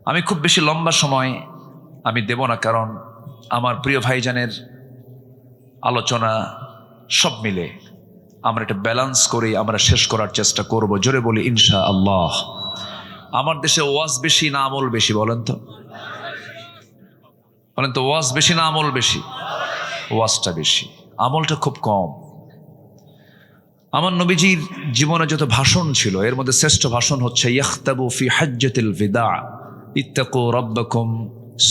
আমি খুব বেশি লম্বা সময় আমি দেব না, কারণ আমার প্রিয় ভাইজানের আলোচনা সব মিলে আমরা এটা ব্যালেন্স করে আমরা শেষ করার চেষ্টা করব। জোরে বলি ইনশাআল্লাহ। আমার দেশে ওয়াজ বেশি না আমল বেশি? বলেন তো ওয়াজ বেশি না আমল বেশি? ওয়াজটা বেশি, আমলটা খুব কম। আমার নবীজির জীবনে যত ভাষণ ছিল এর মধ্যে শ্রেষ্ঠ ভাষণ হচ্ছে ইয়াখতাবু ফি হাজ্জাতিল বিদা ইত্তাকু রাব্বাকুম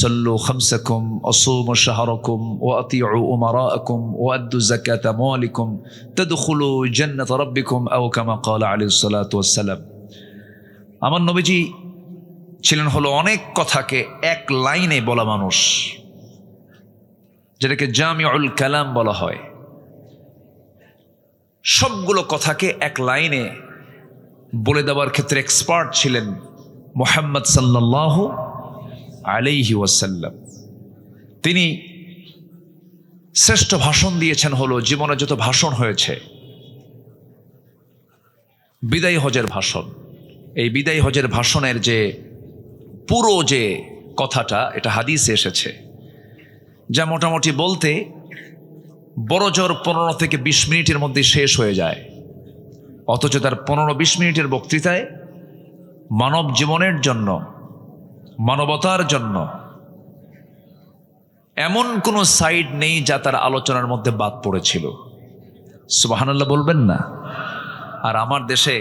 সাল্লু খামসাকুম আসুমু শাহরাকুম ওয়া আতিউ উমারাআকুম ওয়া আদ্দু যাকাতা আমওয়ালিকুম তাদখুলু জান্নাত রাব্বিকুম আও কামা ক্বালা আলাইহিস সালাতু ওয়াস সালাম। আমার নবীজি ছিলেন হলো অনেক কথাকে এক লাইনে বলা মানুষ, যেটাকে জামিউল কালাম বলা হয়। সবগুলো কথাকে এক লাইনে বলে দেওয়ার ক্ষেত্রে এক্সপার্ট ছিলেন মুহাম্মদ সাল্লাল্লাহু আলাইহি ওয়াসাল্লাম। তিনি শ্রেষ্ঠ ভাষণ দিয়েছেন হলো জীবনে যত ভাষণ হয়েছে বিদায়ী হজের ভাষণ। এই বিদায়ী হজের ভাষণের যে পুরো যে কথাটা, এটা হাদিসে এসেছে, যা মোটামুটি বলতে বড় জোর 15 থেকে 20 মিনিটের মধ্যে শেষ হয়ে যায়, অথচ তার 15-20 মিনিটের বক্তৃতায় মানব জীবনের জন্য, মানবতার জন্য এমন কোনো সাইড নেই যা তার আলোচনার মধ্যে বাদ পড়েছিল। সুবহানাল্লাহ বলবেন না? আর আমার দেশে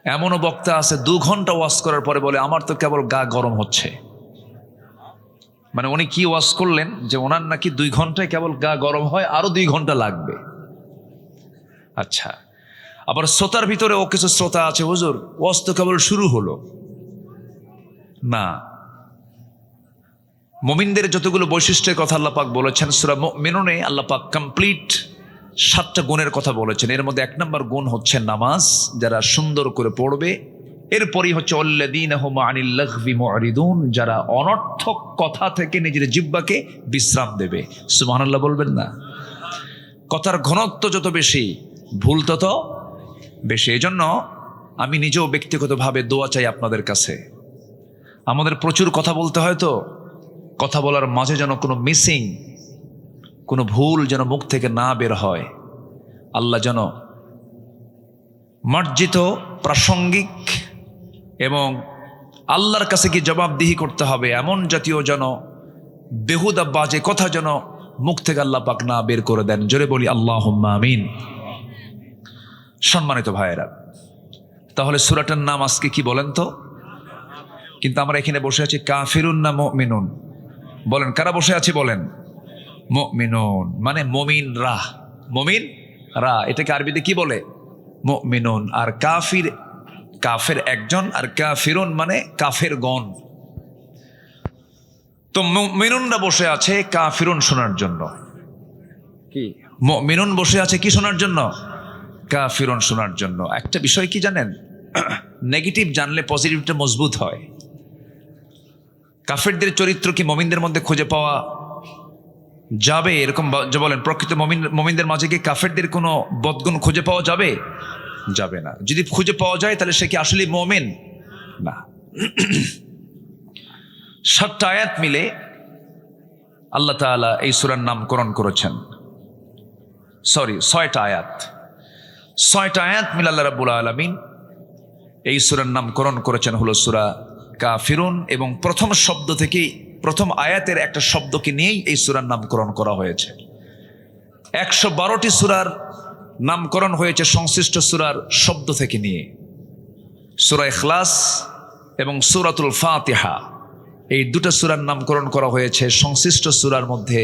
এমনও বক্তা আছে 2 ঘন্টা ওয়াজ করার পরে বলে আমার তো কেবল গা গরম হচ্ছে। মানে উনি কি ওয়াজ করলেন যে ওনার নাকি 2 ঘন্টায় কেবল গা গরম হয়, আরো 2 ঘন্টা লাগবে। আচ্ছা, আবার শ্রোতার ভিতরে ও কিছু শ্রোতা আছে, হুজুর ওয়াজ তো কেবল শুরু হলো না। মুমিনদের যতগুলো বৈশিষ্ট্যের কথা আল্লাহ পাক বলেছেন সূরা মুমিনুনে, আল্লাহ পাক কমপ্লিট 7টা গুণের কথা বলেছেন। এর মধ্যে 1 নম্বর গুণ হচ্ছে নামাজ, যারা সুন্দর করে পড়বে। এরপরই হচ্ছে আল্লাযীনা হুম আনিল লাগবি মুরিদুন, যারা অনর্থক কথা থেকে নিজের জিহ্বাকে বিশ্রাম দেবে। সুবহানাল্লাহ বলবেন না? কথার ঘনত্ব যত বেশি, ভুল তত বেশি। এই জন্য আমি নিজেও ব্যক্তিগতভাবে দোয়া চাই আপনাদের কাছে। আমাদের প্রচুর কথা বলতে হয়, তো কথা বলার মাঝে যেন কোনো মিসিং, কোনো ভুল যেন মুখ থেকে না বের হয়। আল্লাহ যেন মার্জিত, প্রাসঙ্গিক এবং আল্লাহর কাছে কি জবাবদিহি করতে হবে এমন জাতীয় যেন বেহুদা বাজে কথা যেন মুখ থেকে আল্লাহ পাক না বের করে দেন। জোরে বলি আল্লাহুম্মা আমিন। সম্মানিত ভাইয়েরা, তাহলে সূরাটার নাম আজকে কি বলেন তো? কিন্তু আমরা এখানে বসে আছি কাফিরুন না মুমিনুন? বলেন, কারা বসে আছি বলেন? মুমিনুন, মানে মুমিন রা। মুমিন রা, এটাকে আরবিতে কি বলে? মুমিনুন। আর কাফির, কাফের একজন, আর কাফিরুন মানে কাফের গণ। তো মুমিনুনরা বসে আছে কাফিরুন শোনার জন্য। কি মুমিনুন বসে আছে কি শোনার জন্য? কাফিরুন শোনার জন্য। একটা বিষয় কি জানেন, নেগেটিভ জানলে পজিটিভটা মজবুত হয়। কাফেরদের চরিত্র কি মুমিনদের মধ্যে খুঁজে পাওয়া যাবে? এরকম যে বলেন, প্রকৃত মুমিনদের মাঝে কি কাফেরদের কোনো বদগুণ খুঁজে পাওয়া যাবে? যাবে না। যদি খুঁজে পাওয়া যায় তাহলে সে কি আসলে মুমিন? না। 7টা আয়াত মিলে আল্লাহ তাআলা এই সূরার নামকরণ করেছেন। 6টা আয়াত। 6টা আয়াত মিলে আল্লাহ রাব্বুল আলামিন এই সূরার নামকরণ করেছেন হলো সূরা কাফিরুন। এবং প্রথম শব্দ থেকেই, প্রথম আয়াতের একটা শব্দকে নিয়েই এই সূরার নামকরণ করা হয়েছে। 112টি সূরার নামকরণ হয়েছে সংশ্লিষ্ট সূরার শব্দ থেকে নিয়ে। সূরা ইখলাস এবং সূরাতুল ফাতিহা, এই 2টা সূরার নামকরণ করা হয়েছে সংশ্লিষ্ট সূরার মধ্যে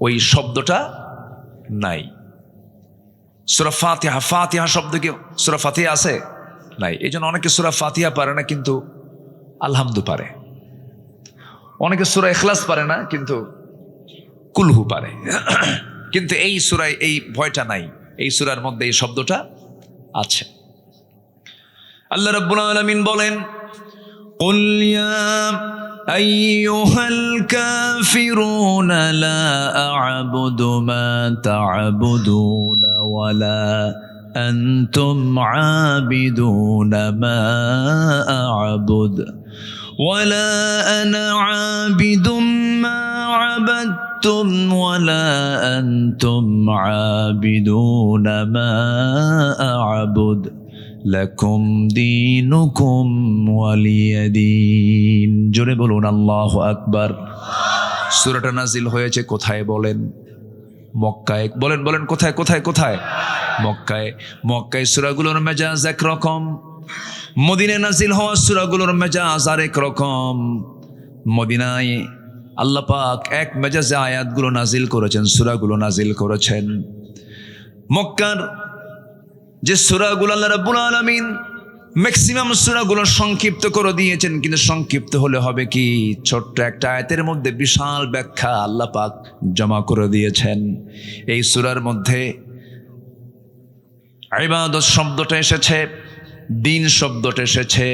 ওই শব্দটা নাই। সূরা ফাতিহা, ফাতিহা শব্দ কি সূরা ফাতিহা আছে? নাই। এই জন্য অনেকে সূরা ফাতিহা পারে না কিন্তু আলহামদু পারে। অনেকে সূরা ইখলাস পারে না কিন্তু কুলহু পারে। কিন্তু এই সূরায় এই ভয়টা নাই, এই সূরার মধ্যে এই শব্দটা আছে। আল্লাহ রাব্বুল আলামিন বলেন, কুল ইয়া আইয়ুহাল কাফিরুনা লা আ'বুদু মা তা'বুদুনা ওয়ালা أنتم عابدون ما أعبد ولا أنا عابد ما عبدتم ولا أنتم عابدون ما أعبد لكم دينكم ولي دين জোরে বলুন আল্লাহু আকবার। সূরাটা নাজিল হয়েছে কোথায় বলেন? মক্কায়। বলেন বলেন কোথায় কোথায় কোথায়? মক্কায়। মক্কায় সূরাগুলোর মেজাজ একরকম, মদিনায় নাজিল হওয়া সূরাগুলোর মেজাজ আরেক রকম। মদিনায় আল্লাহ পাক এক মেজাজে আয়াতগুলো নাজিল করেছেন, সূরাগুলো নাজিল করেছেন। মক্কার যে সূরাগুলো আল্লাহ রাব্বুল আলামিন ম্যাক্সিমাম সূরাগুলো সংক্ষিপ্ত করে দিয়েছেন, কিন্তু সংক্ষিপ্ত হলে হবে কি, ছোট্ট একটা আয়াতের মধ্যে বিশাল ব্যাখ্যা আল্লাহ পাক জমা করে দিয়েছেন। এই সূরার মধ্যে ইবাদত শব্দটা এসেছে, দিন শব্দটা এসেছে।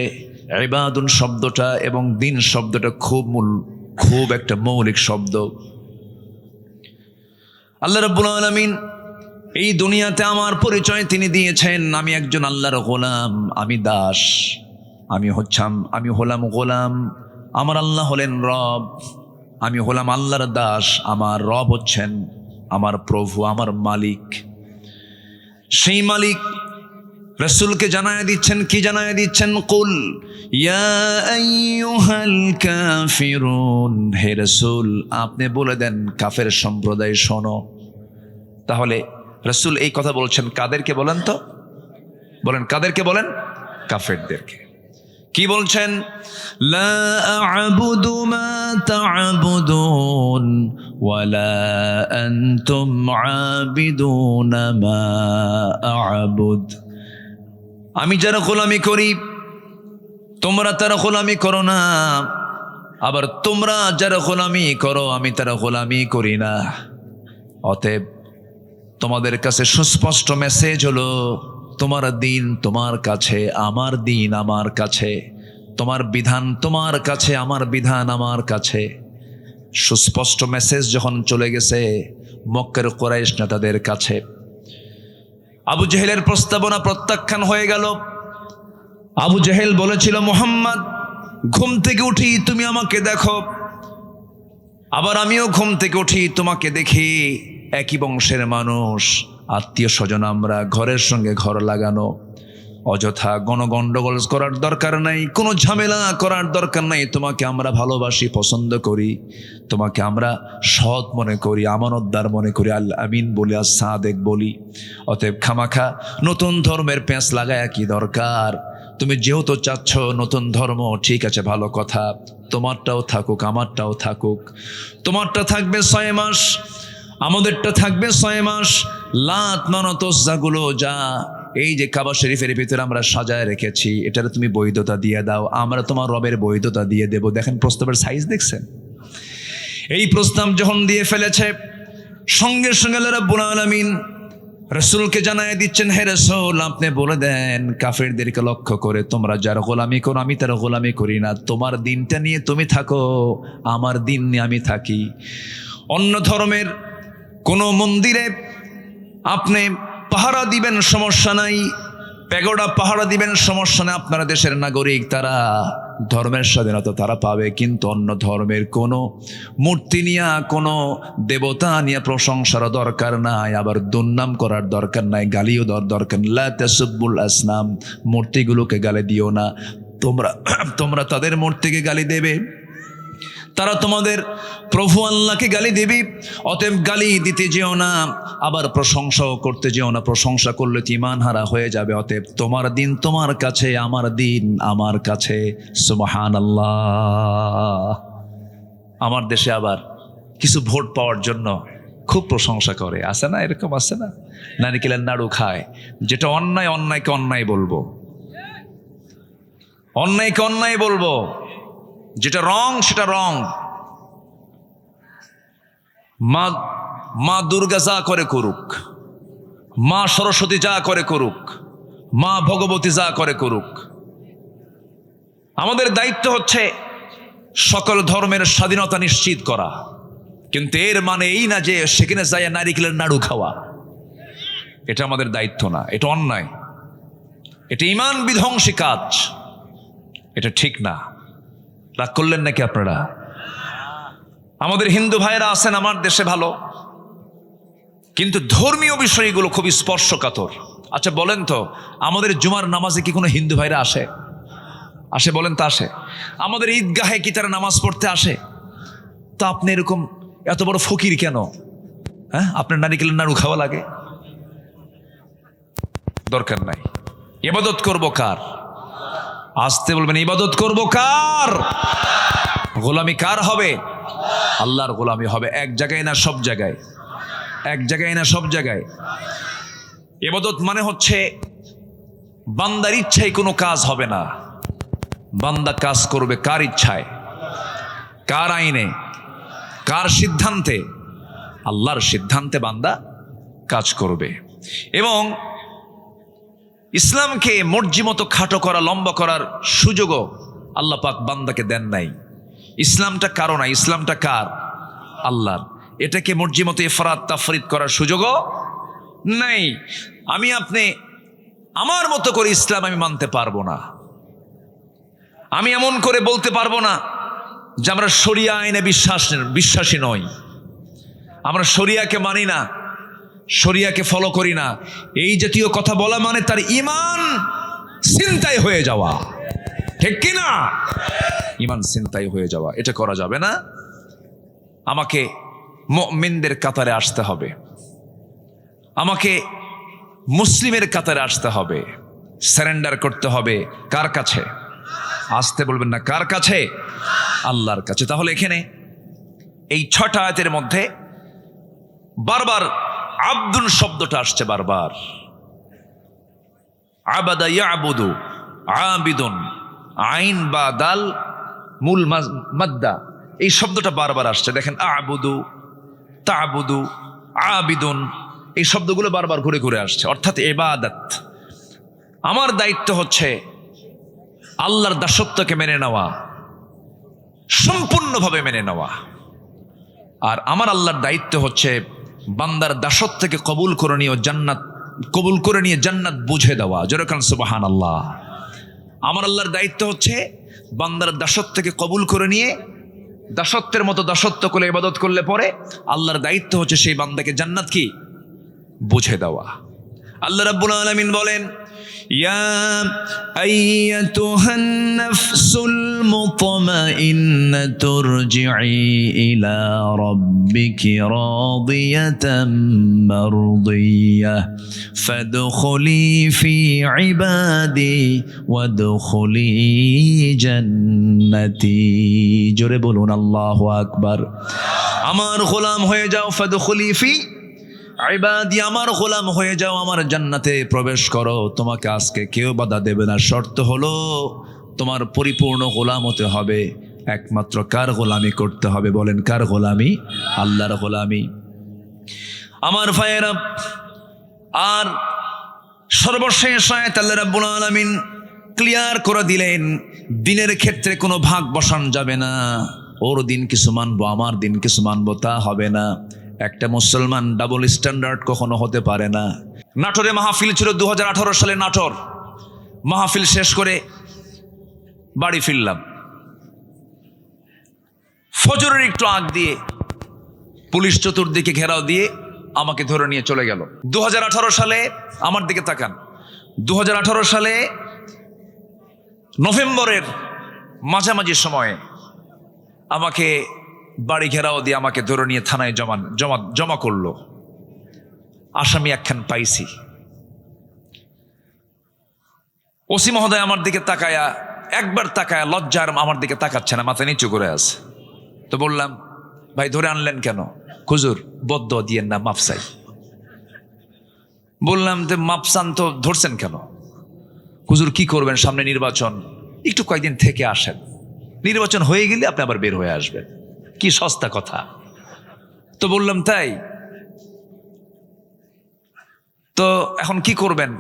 ইবাদুন শব্দটা এবং দিন শব্দটা খুব একটা মৌলিক শব্দ। আল্লাহ রাব্বুল আলামিন এই দুনিয়াতে আমার পরিচয় তিনি দিয়েছেন, আমি একজন আল্লাহর গোলাম, আমি দাস, আমি হলাম গোলাম, আমার আল্লাহ হলেন রব। আমি হলাম আল্লাহর দাস, আমার রব হচ্ছেন আমার প্রভু, আমার মালিক। সেই মালিক রাসূলকে জানায় দিচ্ছেন, কি জানায় দিচ্ছেন? কুল ইয়া আইয়ুহাল কাফিরুন, হে রাসূল আপনি বলে দেন কাফের সম্প্রদায় শোনো। তাহলে রাসূল এই কথা বলছেন কাদেরকে বলেন তো? বলেন কাদেরকে বলেন? কাফেরদেরকে। কি বলছেন? লা আ'বুদু মা তা'বুদুন ওয়ালা আনতুম আবিদুনা মা আ'বুদ। আমি যারা গোলামি করি তোমরা তারা গোলামি করো না, আবার তোমরা যারা গোলামি করো আমি তারা গোলামি করি না। অতএব তোমাদের কাছে সুস্পষ্ট মেসেজ হলো, তোমার দিন তোমার কাছে, আমার দিন আমার কাছে, তোমার বিধান তোমার কাছে, আমার বিধান আমার কাছে। সুস্পষ্ট মেসেজ যখন চলে গেছে মক্কার কুরাইশ নেতাদের কাছে, আবু জেহেলের প্রস্তাবনা প্রত্যাখ্যান হয়ে গেল। আবু জেহেল বলেছিল, মুহাম্মদ ঘুম থেকে উঠি তুমি আমাকে দেখো, আবার আমিও ঘুম থেকে উঠি তোমাকে দেখি, একই বংশের মানুষ, আত্মীয় স্বজন আমরা, ঘরের সঙ্গে ঘর লাগানো, অযথা গণগণ্ডগোল করার দরকার নাই, কোনো ঝামেলা করার দরকার নাই। তোমাকে আমরা ভালোবাসি, পছন্দ করি, তোমাকে আমরা সৎ মনে করি, আমানতদার মনে করি, আল আমিন বলি, আর সাদেক বলি। অতএব খামাখা নতুন ধর্মের পেঁচ লাগায় কি দরকার? তুমি যেহেতু চাচ্ছ নতুন ধর্ম, ঠিক আছে ভালো কথা, তোমারটাও থাকুক আমারটাও থাকুক। তোমারটা থাকবে 6 মাস, আমাদেরটা থাকবে 6 মাস। লাত মানত ওজ্জাগুলো যা এই যে কাবা শরীফের ভিতরে আমরা সাজায় রেখেছি, এটার তুমি বৈধতা দিয়ে দাও, আমরা তোমার রবের বৈধতা দিয়ে দেব। দেখেন প্রস্তাবের সাইজ দেখছেন? এই প্রস্তাব যখন দিয়ে ফেলেছে, সঙ্গে সঙ্গে আল্লাহ রাব্বুল আলামিন রাসূলকে জানায় দিচ্ছেন, হে রাসূল আপনি বলে দেন কাফেরদেরকে লক্ষ্য করে, তোমরা যারা গোলামি করো আমি তারা গোলামি করি না, তোমার দিনটা নিয়ে তুমি থাকো, আমার দিন নিয়ে আমি থাকি। অন্য ধর্মের কোনো মন্দিরে আপনি পাহারা দিবেন সমস্যা নাই, প্যাগোডা পাহারা দিবেন সমস্যা নাই, আপনারা দেশের নাগরিক, তারা ধর্মের স্বাধীনতা তারা পাবে। কিন্তু অন্য ধর্মের কোনো মূর্তি নিয়ে, কোনো দেবতা নিয়ে প্রশংসার দরকার নাই, আবার দুর্নাম করার দরকার নাই, গালিও দরকার। লা তাসুব্বুল আসনাম, মূর্তিগুলোকে গালি দিও না। তোমরা তাদের মূর্তিকে গালি দেবে, তারা তোমাদের প্রভু আল্লাহকে গালি দেবে। অতএব গালি দিতে যেও না, আবার প্রশংসাও করতে যেও না, প্রশংসা করলে ঈমান হারা হয়ে যাবে। অতএব তোমার দিন তোমার কাছে, আমার দিন আমার কাছে। সুবহানাল্লাহ। আমার দেশে আবার কিছু ভোট পাওয়ার জন্য খুব প্রশংসা করে, আছে না? এরকম আছে না? নারিকেলের নাড়ু খায়। যেটা অন্যায়, অন্যায়কে অন্যায় বলবো, অন্যায়কে অন্যায় বলবো, যেটা রং সেটা রং। মা দুর্গা যা করে করুক, মা সরস্বতী যা করে করুক, মা ভগবতী যা করে করুক, আমাদের দায়িত্ব হচ্ছে সকল ধর্মের স্বাধীনতা নিশ্চিত করা। কিন্তু এর মানে এই না যে সেখানে যায় নারিকেলের নাড়ু খাওয়া। এটা আমাদের দায়িত্ব না, এটা অন্যায়, এটা ঈমান বিধ্বংসী কাজ, এটা ঠিক না। রাগ করলেন নাকি আপনারা? আমাদের হিন্দু ভাইরা আছেন আমার দেশে ভালো, কিন্তু ধর্মীয় বিষয়গুলো খুবই স্পর্শকাতর। আচ্ছা বলেন তো, আমাদের জুমার নামাজে কি কোনো হিন্দু ভাইরা আসে? আসে বলেন তো? আসে। আমাদের ঈদগাহে কি তারা নামাজ পড়তে আসে? তা আপনি এরকম এত বড় ফকির কেন? হ্যাঁ, আপনার নারিকেলের নাড়ু খাওয়া লাগে? দরকার নাই। ইবাদত করব কার? আসতে বলবেন, ইবাদত করব কার? গোলামি কার হবে? আল্লাহর গোলামি হবে। এক জায়গায় না সব জায়গায়? এক জায়গায় না সব জায়গায়? ইবাদত মানে হচ্ছে বান্দার ইচ্ছায় কোনো কাজ হবে না, বান্দা কাজ করবে কার ইচ্ছায়, কার আইনে, কার সিদ্ধান্তে? আল্লাহর সিদ্ধান্তে বান্দা কাজ করবে। এবং ইসলামকে মর্জি মতো খাটো করা, লম্বা করার সুযোগও আল্লাহ পাক বান্দাকে দেন নাই। ইসলামটা কারো না, ইসলামটা কার? আল্লাহর। এটাকে মর্জি মতো ইফরাত তাফরিদ করার সুযোগও নেই। আমি আপনি আমার মতো করে ইসলাম আমি মানতে পারবো না। আমি এমন করে বলতে পারবো না যে আমরা শরিয়া আইনে বিশ্বাসী নই, আমরা শরিয়াকে মানি না, শরিয়াকে ফলো করি না। এই জাতীয় কথা বলা মানে তার ঈমান ছিনতাই হয়ে যাওয়া, ঠিক কি না? ঈমান ছিনতাই হয়ে যাওয়া, এটা করা যাবে না। আমাকে মুমিনদের কাতারে আসতে হবে, আমাকে মুসলিমের কাতারে আসতে হবে, সারেন্ডার করতে হবে কার কাছে? আসতে বলবেন না, কার কাছে? আল্লাহর কাছে। তাহলে এখানে এই 6টা আয়াতের মধ্যে বারবার আব্দুল শব্দটা আসছে, বারবার। আবাদা ইয়াবুদু, আবিদুন, আইন বা দাল মূল মাদ্দা, এই শব্দটা বারবার আসছে। দেখেন, আবুদু, তাবুদু, আবিদুন, এই শব্দগুলো বারবার ঘুরে ঘুরে আসছে, অর্থাৎ ইবাদত। আমার দায়িত্ব হচ্ছে আল্লাহর দাসত্বকে মেনে নেওয়া, সম্পূর্ণভাবে মেনে নেওয়া। আর আমার আল্লাহর দায়িত্ব হচ্ছে বান্দার দাসত্বকে কবুল করে নিয়ে জান্নাত বুঝে দেওয়া। যেরকম সুবহানাল্লাহ। আমার আল্লাহর দায়িত্ব হচ্ছে বান্দার দাসত্বকে কবুল করে নিয়ে দাসত্বের মতো দাসত্ব করে ইবাদত করলে পরে আল্লাহর দায়িত্ব হচ্ছে সেই বান্দাকে জান্নাত কি বুঝে দেওয়া। আল্লাহ রাব্বুল আলামিন বলেন, ইয়া আইয়াতুহান নাফসুল মুতমাইন্নাতু ইরজিই ইলা রাব্বিকি রাদিয়াতাম মারদিয়াহ ফাদখুলি ফি ইবাদি ওয়াদখুলি জান্নাতি। জোরে বলুন আল্লাহু আকবার। আমার গোলাম হয়ে যাও, ফাদখুলি ফি ইবাদি, আমার গোলাম হয়ে যাও, আমার জান্নাতে প্রবেশ করো। তোমাকে আজকে কেউ বাধা দেবে না। শর্ত হলো তোমার পরিপূর্ণ গোলাম হতে হবে। একমাত্র কার গোলামি করতে হবে? বলেন, কার গোলামি? আল্লাহর গোলামি। আমার ভাইয়েরা, আর সর্বশেষ আয়াত আল্লাহ রাব্বুল আলামিন ক্লিয়ার করে দিলেন, দিনের ক্ষেত্রে কোনো ভাগ বসান যাবে না। ওর দিন কিছু মানবো, আমার দিন কিছু মানবো, তা হবে না। একটা মুসলমান ডাবল স্ট্যান্ডার্ড কখনো হতে পারে না। নাটোরে মাহফিল ছিল 2018 সালে। নাটোর মাহফিল শেষ করে বাড়ি ফিরলাম, ফজরের একটু আগ দিয়ে পুলিশ চতুর্দিকে ঘেরাও দিয়ে আমাকে ধরে নিয়ে চলে গেল। 2018 সালে, আমার দিকে তাকান, 2018 সালে নভেম্বরের মাঝামাঝি সময়ে আমাকে বাড়ি ঘেরাও দিয়ে আমাকে ধরে নিয়ে থানায় জমা করলো। আসামি একখান পাইছি। ওসি মহোদয় আমার দিকে তাকায়া, একবার তাকায়া লজ্জার আমার দিকে তাকাচ্ছে না, মাথা নিচু করে আছে। তো বললাম, ভাই ধরে আনলেন কেন? হুজুর বদ্দুয়া দিয়েন না, মাফ চাই। বললাম, যে মাফ চান তো ধরছেন কেন? হুজুর কি করবেন, সামনে নির্বাচন, একটু কয়েকদিন থেকে আসেন, নির্বাচন হয়ে গেলে আপনি আবার বের হয়ে আসবেন। কি সস্তা কথা। তো বললাম, তাই? তো এখন কি করবেন?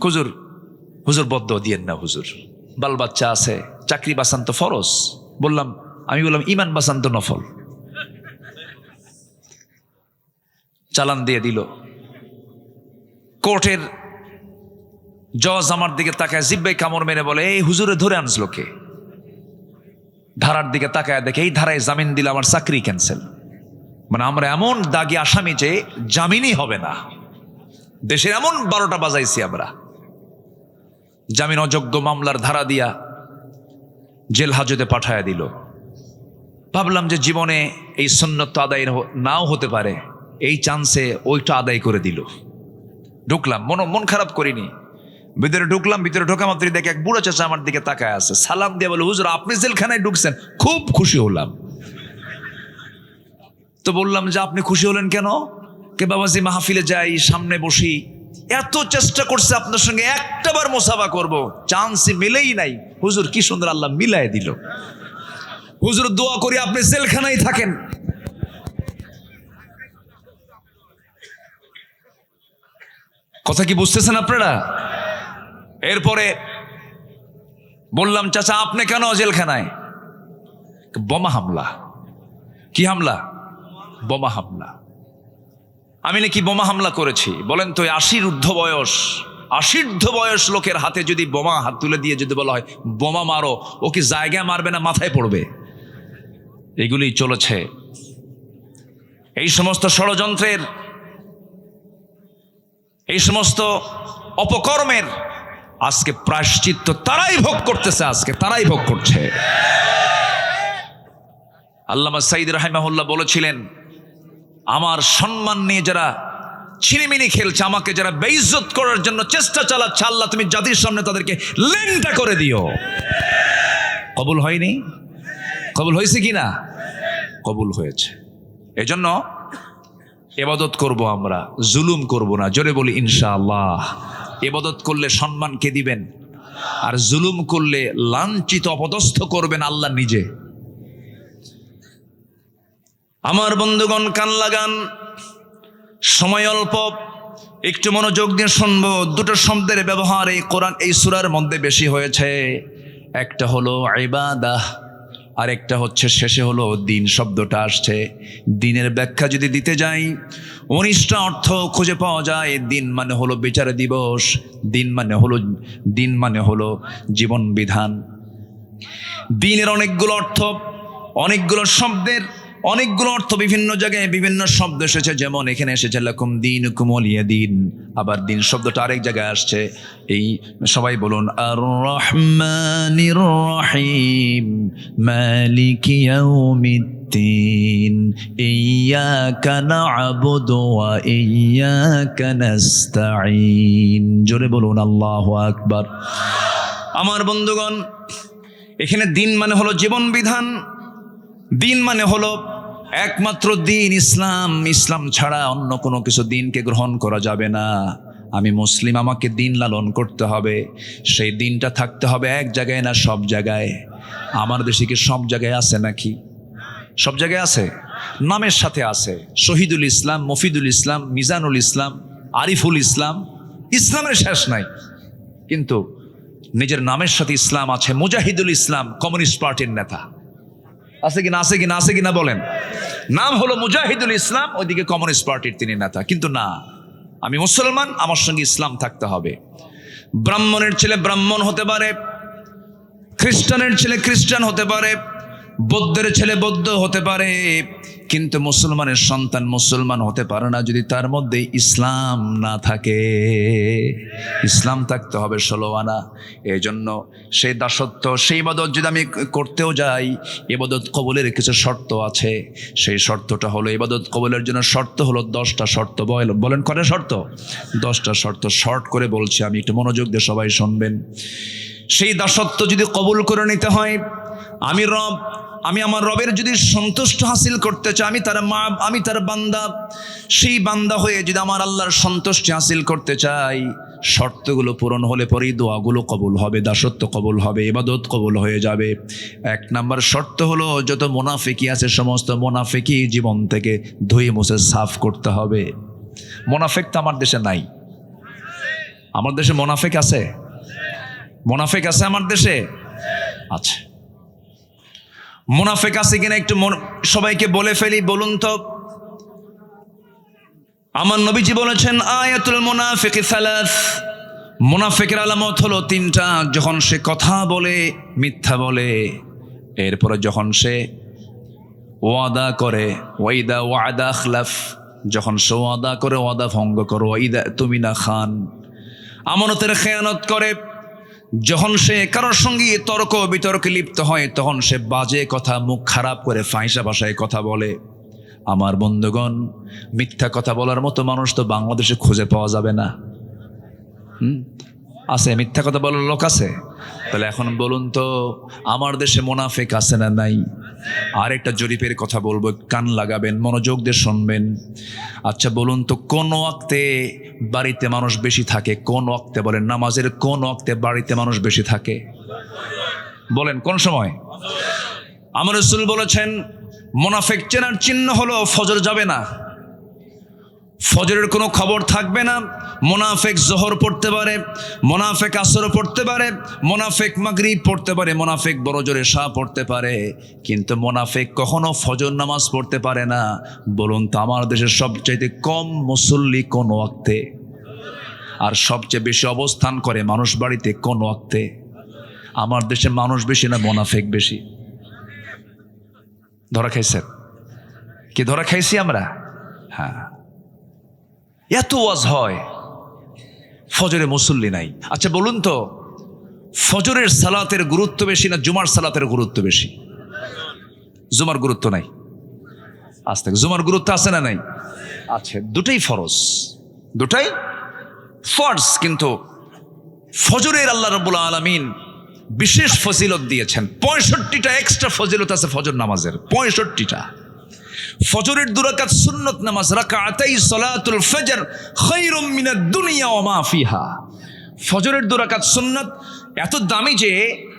হুজুর বদ্দুয়া দিয়েন না হুজুর, বাল বাচ্চা আছে, চাকরি বাঁচান তো ফরজ। আমি বললাম ঈমান বাঁচান তো নফল। চালান দিয়ে দিল। কোর্টের জজ আমার দিকে তাকায় জিব্বাই কামড় মেরে বলে, এই হুজুরে ধরে আনছিল কে? ধারার দিকে তাকায় দেখে এই ধারায় জামিন দিলে আমার চাকরি ক্যান্সেল। মানে আমরা এমন দাগি আসামি যে জামিনই হবে না, দেশের এমন 12টা বাজাইছি আমরা। জামিন অযোগ্য মামলার ধারা দিয়া জেল হাজতে পাঠায়া দিল। ভাবলাম যে জীবনে এই সুন্নত তো আদায় নাও হতে পারে, এই চান্সে ওইটা আদায় করে দিল। ঢুকলাম, মন খারাপ করিনি, ভিতরে ঢুকলাম। ভিতরে ঢোকা মাত্র দেখে এক বুড়ো চাচা আমার দিকে তাকায় আছে, সালাম দিয়ে বলে, হুজুর আপনি জেলখানায় ঢুকছেন? খুব খুশি হলাম। তো বললাম যে আপনি খুশি হলেন কেন? কে বাবাজি মাহফিলে যাই, সামনে বসি, এত চেষ্টা করছে আপনার সঙ্গে একটাবার মুসাফা করব, চান্সই মিলেই নাই। হুজুর কি সুন্দর আল্লাহ মিলাই দিল। হুজুর দোয়া করি আপনি জেলখানায় থাকেন। কথা কি বুঝতেছেন আপনারা? এরপরে বললাম, চাচা আপনি কেন জেলখানায়? বোমা হামলা। কি হামলা? বোমা হামলা। আমি নাকি বোমা হামলা করেছি? বলেন তো, 80 ঊর্ধ্ব বয়স লোকের হাতে যদি বোমা হাত তুলে দিয়ে যদি বলা হয় বোমা মারো, ও কি জায়গায় মারবে না মাথায় পড়বে? এগুলি চলেছে। এই সমস্ত ষড়যন্ত্রের, এই সমস্ত অপকর্মের আজকে প্রায়শ্চিত্ত তারাই ভোগ করতেছে, আজকে তারাই ভোগ করছে। আল্লামা সাঈদ রাহিমাহুল্লাহ বলেছিলেন, আমার সম্মান নিয়ে যারা ছিনিমিনি খেলছে, আমাকে যারা বেইজ্জত করার জন্য চেষ্টা চালাচ্ছে, আল্লাহ তুমি জাতির সামনে তাদেরকে লেংটা করে দিও। কবুল হয়নি? কবুল হয়েছে কি না? কবুল হয়েছে। এজন্য ইবাদত করব, আমরা জুলুম করব না। জোরে বলি ইনশাআল্লাহ। ইবাদত করলে সম্মান কে দিবেন? আর জুলুম করলে লাঞ্ছিত অপদস্থ করবেন আল্লাহ নিজে। আমার বন্ধুগণ কান লাগান, সময় অল্প, একটু মনোযোগ দিয়ে শুনবো। দুটো শব্দের ব্যবহার এই কোরআন, এই সূরার মধ্যে বেশি হয়েছে। একটা হলো ইবাদাহ, আর একটা হচ্ছে শেষে হলো দিন শব্দটা আসছে। দিনের ব্যাখ্যা যদি দিতে যাই, 19টা অর্থ খুঁজে পাওয়া যায়। দিন মানে হলো বিচার দিবস, দিন মানে হলো জীবন বিধান। দিনের অনেকগুলো অর্থ, অনেকগুলো শব্দের অনেকগুলো অর্থ, বিভিন্ন জায়গায় বিভিন্ন শব্দ এসেছে। যেমন এখানে এসেছে লাকুম দীনুকুম ওয়ালিয়া দিন, আবার দিন শব্দটা আরেক জায়গায় আসছে। এই সবাই বলুন আর রহমানির রহিম মালিকি ইয়াউমিদ্দিন ইয়্যাকা না'বুদু ওয়া ইয়্যাকা নাস্তাঈন। জোরে বলুন আল্লাহু আকবার। আমার বন্ধুগণ, এখানে দিন মানে হলো জীবন বিধান, দিন মানে হলো একমাত্র দিন ইসলাম। ইসলাম ছাড়া অন্য কোনো কিছু দিনকে গ্রহণ করা যাবে না। আমি মুসলিম, আমাকে দিন লালন করতে হবে। সেই দিনটা থাকতে হবে এক জায়গায় না সব জায়গায়। আমার দেশে কি সব জায়গায় আছে নাকি? সব জায়গায় আছে? নামের সাথে আছে। শহীদুল ইসলাম, মফিদুল ইসলাম, মিজানুল ইসলাম, আরিফুল ইসলাম, ইসলামের শেষ নাই। কিন্তু নিজের নামের সাথে ইসলাম আছে। মুজাহিদুল ইসলাম কমিউনিস্ট পার্টির নেতা আছে কিনা? আছে কিনা? আছে কিনা বলেন। নাম হলো মুজাহিদুল ইসলাম, ওইদিকে কমিউনিস্ট পার্টির তিনি নেতা। কিন্তু না, আমি মুসলমান, আমার সঙ্গে ইসলাম থাকতে হবে। ব্রাহ্মণের ছেলে ব্রাহ্মণ হতে পারে, খ্রিস্টানের ছেলে খ্রিস্টান হতে পারে, বৌদ্ধের ছেলে বৌদ্ধ হতে পারে, কিন্তু মুসলমানের সন্তান মুসলমান হতে পারে না যদি তার মধ্যে ইসলাম না থাকে। ইসলাম থাকতে হবে 16 আনা। এই জন্য সেই দাসত্ব, সেই ইবাদত যদি আমি করতেও যাই, ইবাদত কবুলের কিছু শর্ত আছে। সেই শর্তটা হলো, ইবাদত কবুলের জন্য শর্ত হলো 10টা শর্ত। বলেন কয়টা শর্ত? 10টা শর্ত। শর্ট করে বলছি আমি, একটু মনোযোগ দিয়ে সবাই শুনবেন। সেই দাসত্ব যদি কবুল করে নিতে হয়, আমি আমার রবের যদি সন্তুষ্ট হাসিল করতে চাই, আমি তার বান্দা, সেই বান্দা হয়ে যদি আমার আল্লাহর সন্তুষ্টি হাসিল করতে চাই, শর্তগুলো পূরণ হলে পরেই দোয়াগুলো কবুল হবে, দাসত্ব কবুল হবে, ইবাদত কবুল হয়ে যাবে। 1 নাম্বার শর্ত হলো, যত মুনাফিকি আছে সমস্ত মুনাফিকি জীবন থেকে ধুয়ে মুছে সাফ করতে হবে। মুনাফিক তো আমার দেশে নাই। আমার দেশে মুনাফিক আছে? মুনাফিক আছে আমার দেশে? আচ্ছা, মুনাফিক আছে কিনা একটু সবাইকে বলে ফেলি, বলুন তো। আমার নবীজি বলেছেন আয়াতুল মুনাফিক সালাস, মুনাফিকের আলামত হলো তিনটা। যখন সে কথা বলে মিথ্যা বলে, এরপরে যখন সে ওয়াদা করে ওয়াইদা ওয়াদা আখলাফ, যখন সে ওয়াদা করে ওয়াদা ভঙ্গ করো, ওয়াইদা তুমি না খান, আমানতের খেয়ানত করে, যখন সে কারোর সঙ্গে তর্ক বিতর্কে লিপ্ত হয় তখন সে বাজে কথা, মুখ খারাপ করে ফাঁসা ভাষায় কথা বলে। আমার বন্ধুগণ, মিথ্যা কথা বলার মতো মানুষ তো বাংলাদেশে খুঁজে পাওয়া যাবে না। আছে মিথ্যা কথা বলার লোক আছে? তাহলে এখন বলুন তো, আমার দেশে মুনাফিক আছে না নাই? আরেকটা জরিপের কথা বলবো, কান লাগাবেন, মনোযোগ দিয়ে শুনবেন। আচ্ছা বলুন তো, কোন ওয়াক্তে বাড়িতে মানুষ বেশি থাকে? কোন ওয়াক্তে বলেন? নামাজের কোন ওয়াক্তে বাড়িতে মানুষ বেশি থাকে? বলেন কোন সময়? আমার রাসূল বলেছেন মুনাফিক চেনার চিহ্ন হলো ফজর যাবে না, ফজরের কোনো খবর থাকবে না। মুনাফিক জোহর পড়তে পারে, মুনাফিক আসর পড়তে পারে, মুনাফিক মাগরিব পড়তে পারে, মুনাফিক বড় জোরে এশা পড়তে পারে, কিন্তু মুনাফিক কখনো ফজর নামাজ পড়তে পারে না। বলুন তো, আমার দেশের সবচাইতে কম মুসল্লি কোন ওয়াক্তে? আর সবচেয়ে বেশি অবস্থান করে মানুষ বাড়িতে কোন ওয়াক্তে? আমার দেশে মানুষ বেশি না মুনাফিক বেশি? ধরা খাইছেন কি? ধরা খাইছি আমরা? হ্যাঁ, এত ওয়াজ হয়, ফজরে মুসল্লি নাই। আচ্ছা বলুন তো, ফজরের সালাতের গুরুত্ব বেশি না জুমার সালাতের গুরুত্ব বেশি? জুমার গুরুত্ব নাই? আজ থেকে জুমার গুরুত্ব আছে না নাই? আছে। দুটাই ফরজ, দুটাই ফরজ, কিন্তু ফজরের আল্লাহ রাব্বুল আলামিন বিশেষ ফজিলত দিয়েছেন। 65টা এক্সট্রা ফজিলত আছে ফজর নামাজের, 65টা। ফজরের 2 রাকাত সুন্নত নামাজ, রাকাতাই সালাতুল ফজর খায়রুম মিনাদ দুনিয়া ওয়া মা ফিহা। ফজরের 2 রাকাত সুন্নত এত দামি যে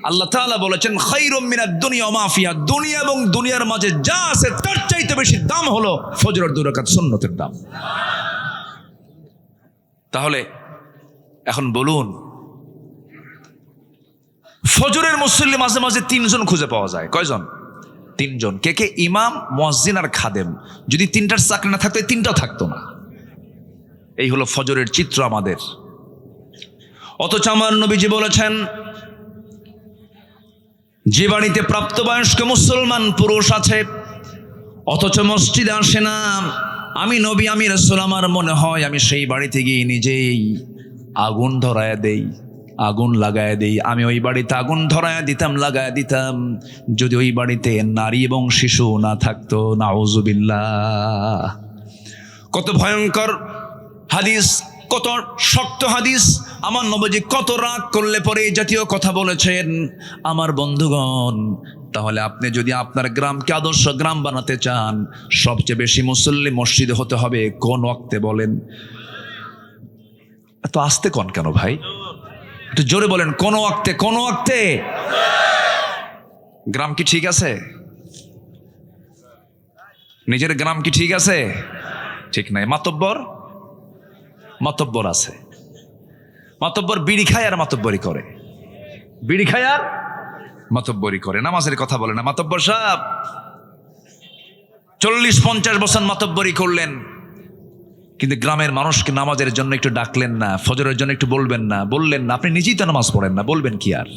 আল্লাহ তাআলা বলেছেন খায়রুম মিনাদ দুনিয়া ওয়া মা ফিহা, দুনিয়া এবং দুনিয়ার মাঝে যা আছে তার চাইতে বেশি দাম হলো ফজরের 2 রাকাত সুন্নতের দাম। তাহলে এখন বলুন, ফজরের মুসল্লি মাঝে মাঝে 3 জন খুঁজে পাওয়া যায়। কয়জন? 3 জন। কে কে? ইমাম, মুয়াজ্জিন আর খাদেম। যদি 3টার চাকরি না থাকতো, 3টাও থাকতো না। এই হলো ফজরের চিত্র আমাদের। অথচ আমার নবীজি বলেছেন, যে বাড়িতে প্রাপ্তবয়স্ক মুসলমান পুরুষ আছে অথচ মসজিদে আসে না, আমি নবী, আমি রাসূল, আমার মনে হয় আমি সেই বাড়িতে গিয়ে নিজেই আগুন ধরায় দেই, আগুন লাগায় দেই। আমি ওই বাড়িতে আগুন ধরায় দিতাম, লাগায় দিতাম, যদি ওই বাড়িতে নারী এবং শিশু না থাকতো। নাউজুবিল্লাহ। কত ভয়ঙ্কর হাদিস, কত শক্ত হাদিস। আমার নবীজি কত রাগ করলে পরে এই জাতীয় কথা বলেছেন। আমার বন্ধুগণ, তাহলে আপনি যদি আপনার গ্রামকে আদর্শ গ্রাম বানাতে চান, সবচেয়ে বেশি মুসল্লি মসজিদে হতে হবে কোন ওয়াক্তে? বলেন। এত আস্তে কোন কেন ভাই? একটু জোরে বলেন, কোন ওয়াক্তে? কোন ওয়াক্তে? গ্রাম কি ঠিক আছে? নিজের গ্রাম কি ঠিক আছে? ঠিক নাই। মাতব্বর মাতব্বর আছে, মাতব্বর বিড়ি খায় আর মাতব্বরি করে, বিড়ি খায় আর মাতব্বরি করে। নামাজের কথা বলে না। মাতব্বর সাহেব 40-50 বছর মাতব্বরি করলেন, কিন্তু গ্রামের মানুষকে নামাজের জন্য একটু ডাকলেন না, ফজরের জন্য একটু বলবেন না, বললেন না। আপনি নিজেই তো নামাজ পড়েন না, বলবেন কি আর?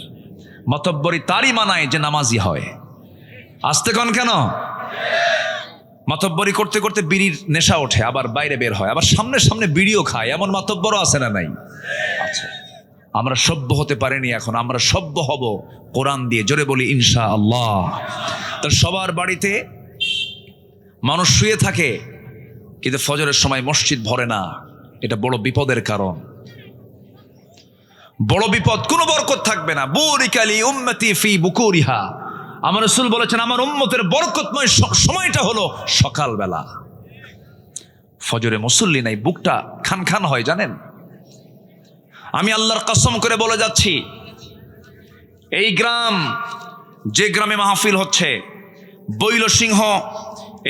মাতব্বরি তারই মানায় যে নামাজি হয়। আসতে কন কেন? মাতব্বরি করতে করতে বিড়ির নেশা ওঠে, আবার বাইরে বের হয়, আবার সামনে সামনে বিড়িও খায়। এমন মাতব্বরও আছে না নাই? আচ্ছা, আমরা সভ্য হতে পারিনি, এখন আমরা সভ্য হব কোরআন দিয়ে। জোরে বলি ইনশাআল্লাহ। তো সবার বাড়িতে মানুষ শুয়ে থাকে, কিন্তু ফজরের সময় মসজিদ ভরে না। এটা বড় বিপদের কারণ, বড় বিপদ। কোনো বরকত থাকবে না। বুরিকালি উম্মতি ফি বুকুরিহা। আমার রাসূল বলেছেন, আমার উম্মতের বরকতময় সময়টা হলো সকালবেলা। ফজরে মুসল্লি নাই, বুকটা খান খান হয় জানেন। আমি আল্লাহর কসম করে বলে যাচ্ছি, এই গ্রাম, যে গ্রামে মাহফিল হচ্ছে বৈলসিংহ,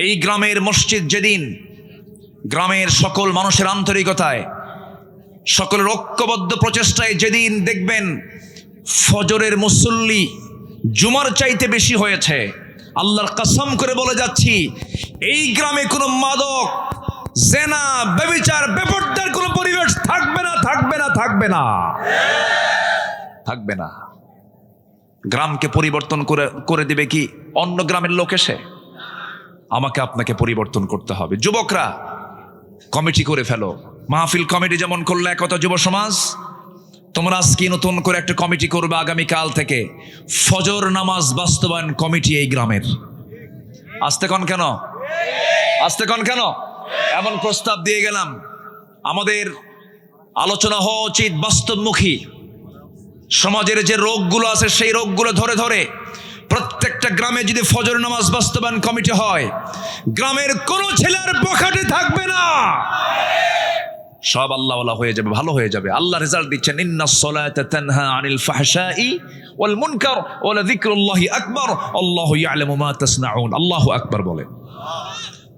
এই গ্রামের মসজিদ যেদিন গ্রামের সকল মানুষের আন্তরিকতায়, সকলের ঐক্যবদ্ধ প্রচেষ্টায় যেদিন দেখবেন ফজরের মুসল্লি জুমার চাইতে বেশি হয়েছে, আল্লাহর কসম করে বলে যাচ্ছি, এই গ্রামে কোনো মাদক জেনা, ব্যভিচার, বেপরদার কোনো পরিবেশ থাকবে না, থাকবে না, থাকবে না, থাকবে না। গ্রামকে পরিবর্তন করে দিবে কি অন্য গ্রামের লোক এসে? আমাকে আপনাকে পরিবর্তন করতে হবে। যুবকরা কমিটি করে ফেলো, মাহফিল কমিটি যেমন করলে একতা যুব সমাজ, তোমরা আজকে নতুন করে একটা কমিটি করবে আগামীকাল থেকে, ফজর নামাজ বাস্তবায়ন কমিটি এই গ্রামের। আসতে কন কেন, আসতে কন কেন? এমন প্রস্তাব দিয়ে গেলাম। আমাদের আলোচনা হওয়া উচিত বাস্তবমুখী। সমাজের যে রোগগুলো আছে সেই রোগগুলো ধরে ধরে প্রত্যেকটা গ্রামে যদি ফজর নামাজ বাস্তবায়ন কমিটি হয়, গ্রামের কোন ছেলের পকেটে থাকবে না, সব আল্লাহওয়ালা হয়ে যাবে, ভালো হয়ে যাবে। আল্লাহ রেজাল্ট দিচ্ছেন, ইন্নাস সালাতা তানহা আনিল ফাহশাই ওয়াল মুনকার ওয়া লাযিকরুল্লাহি আকবার আল্লাহু ইয়ালামু মা তাসনাউন। আল্লাহু আকবার বলেন।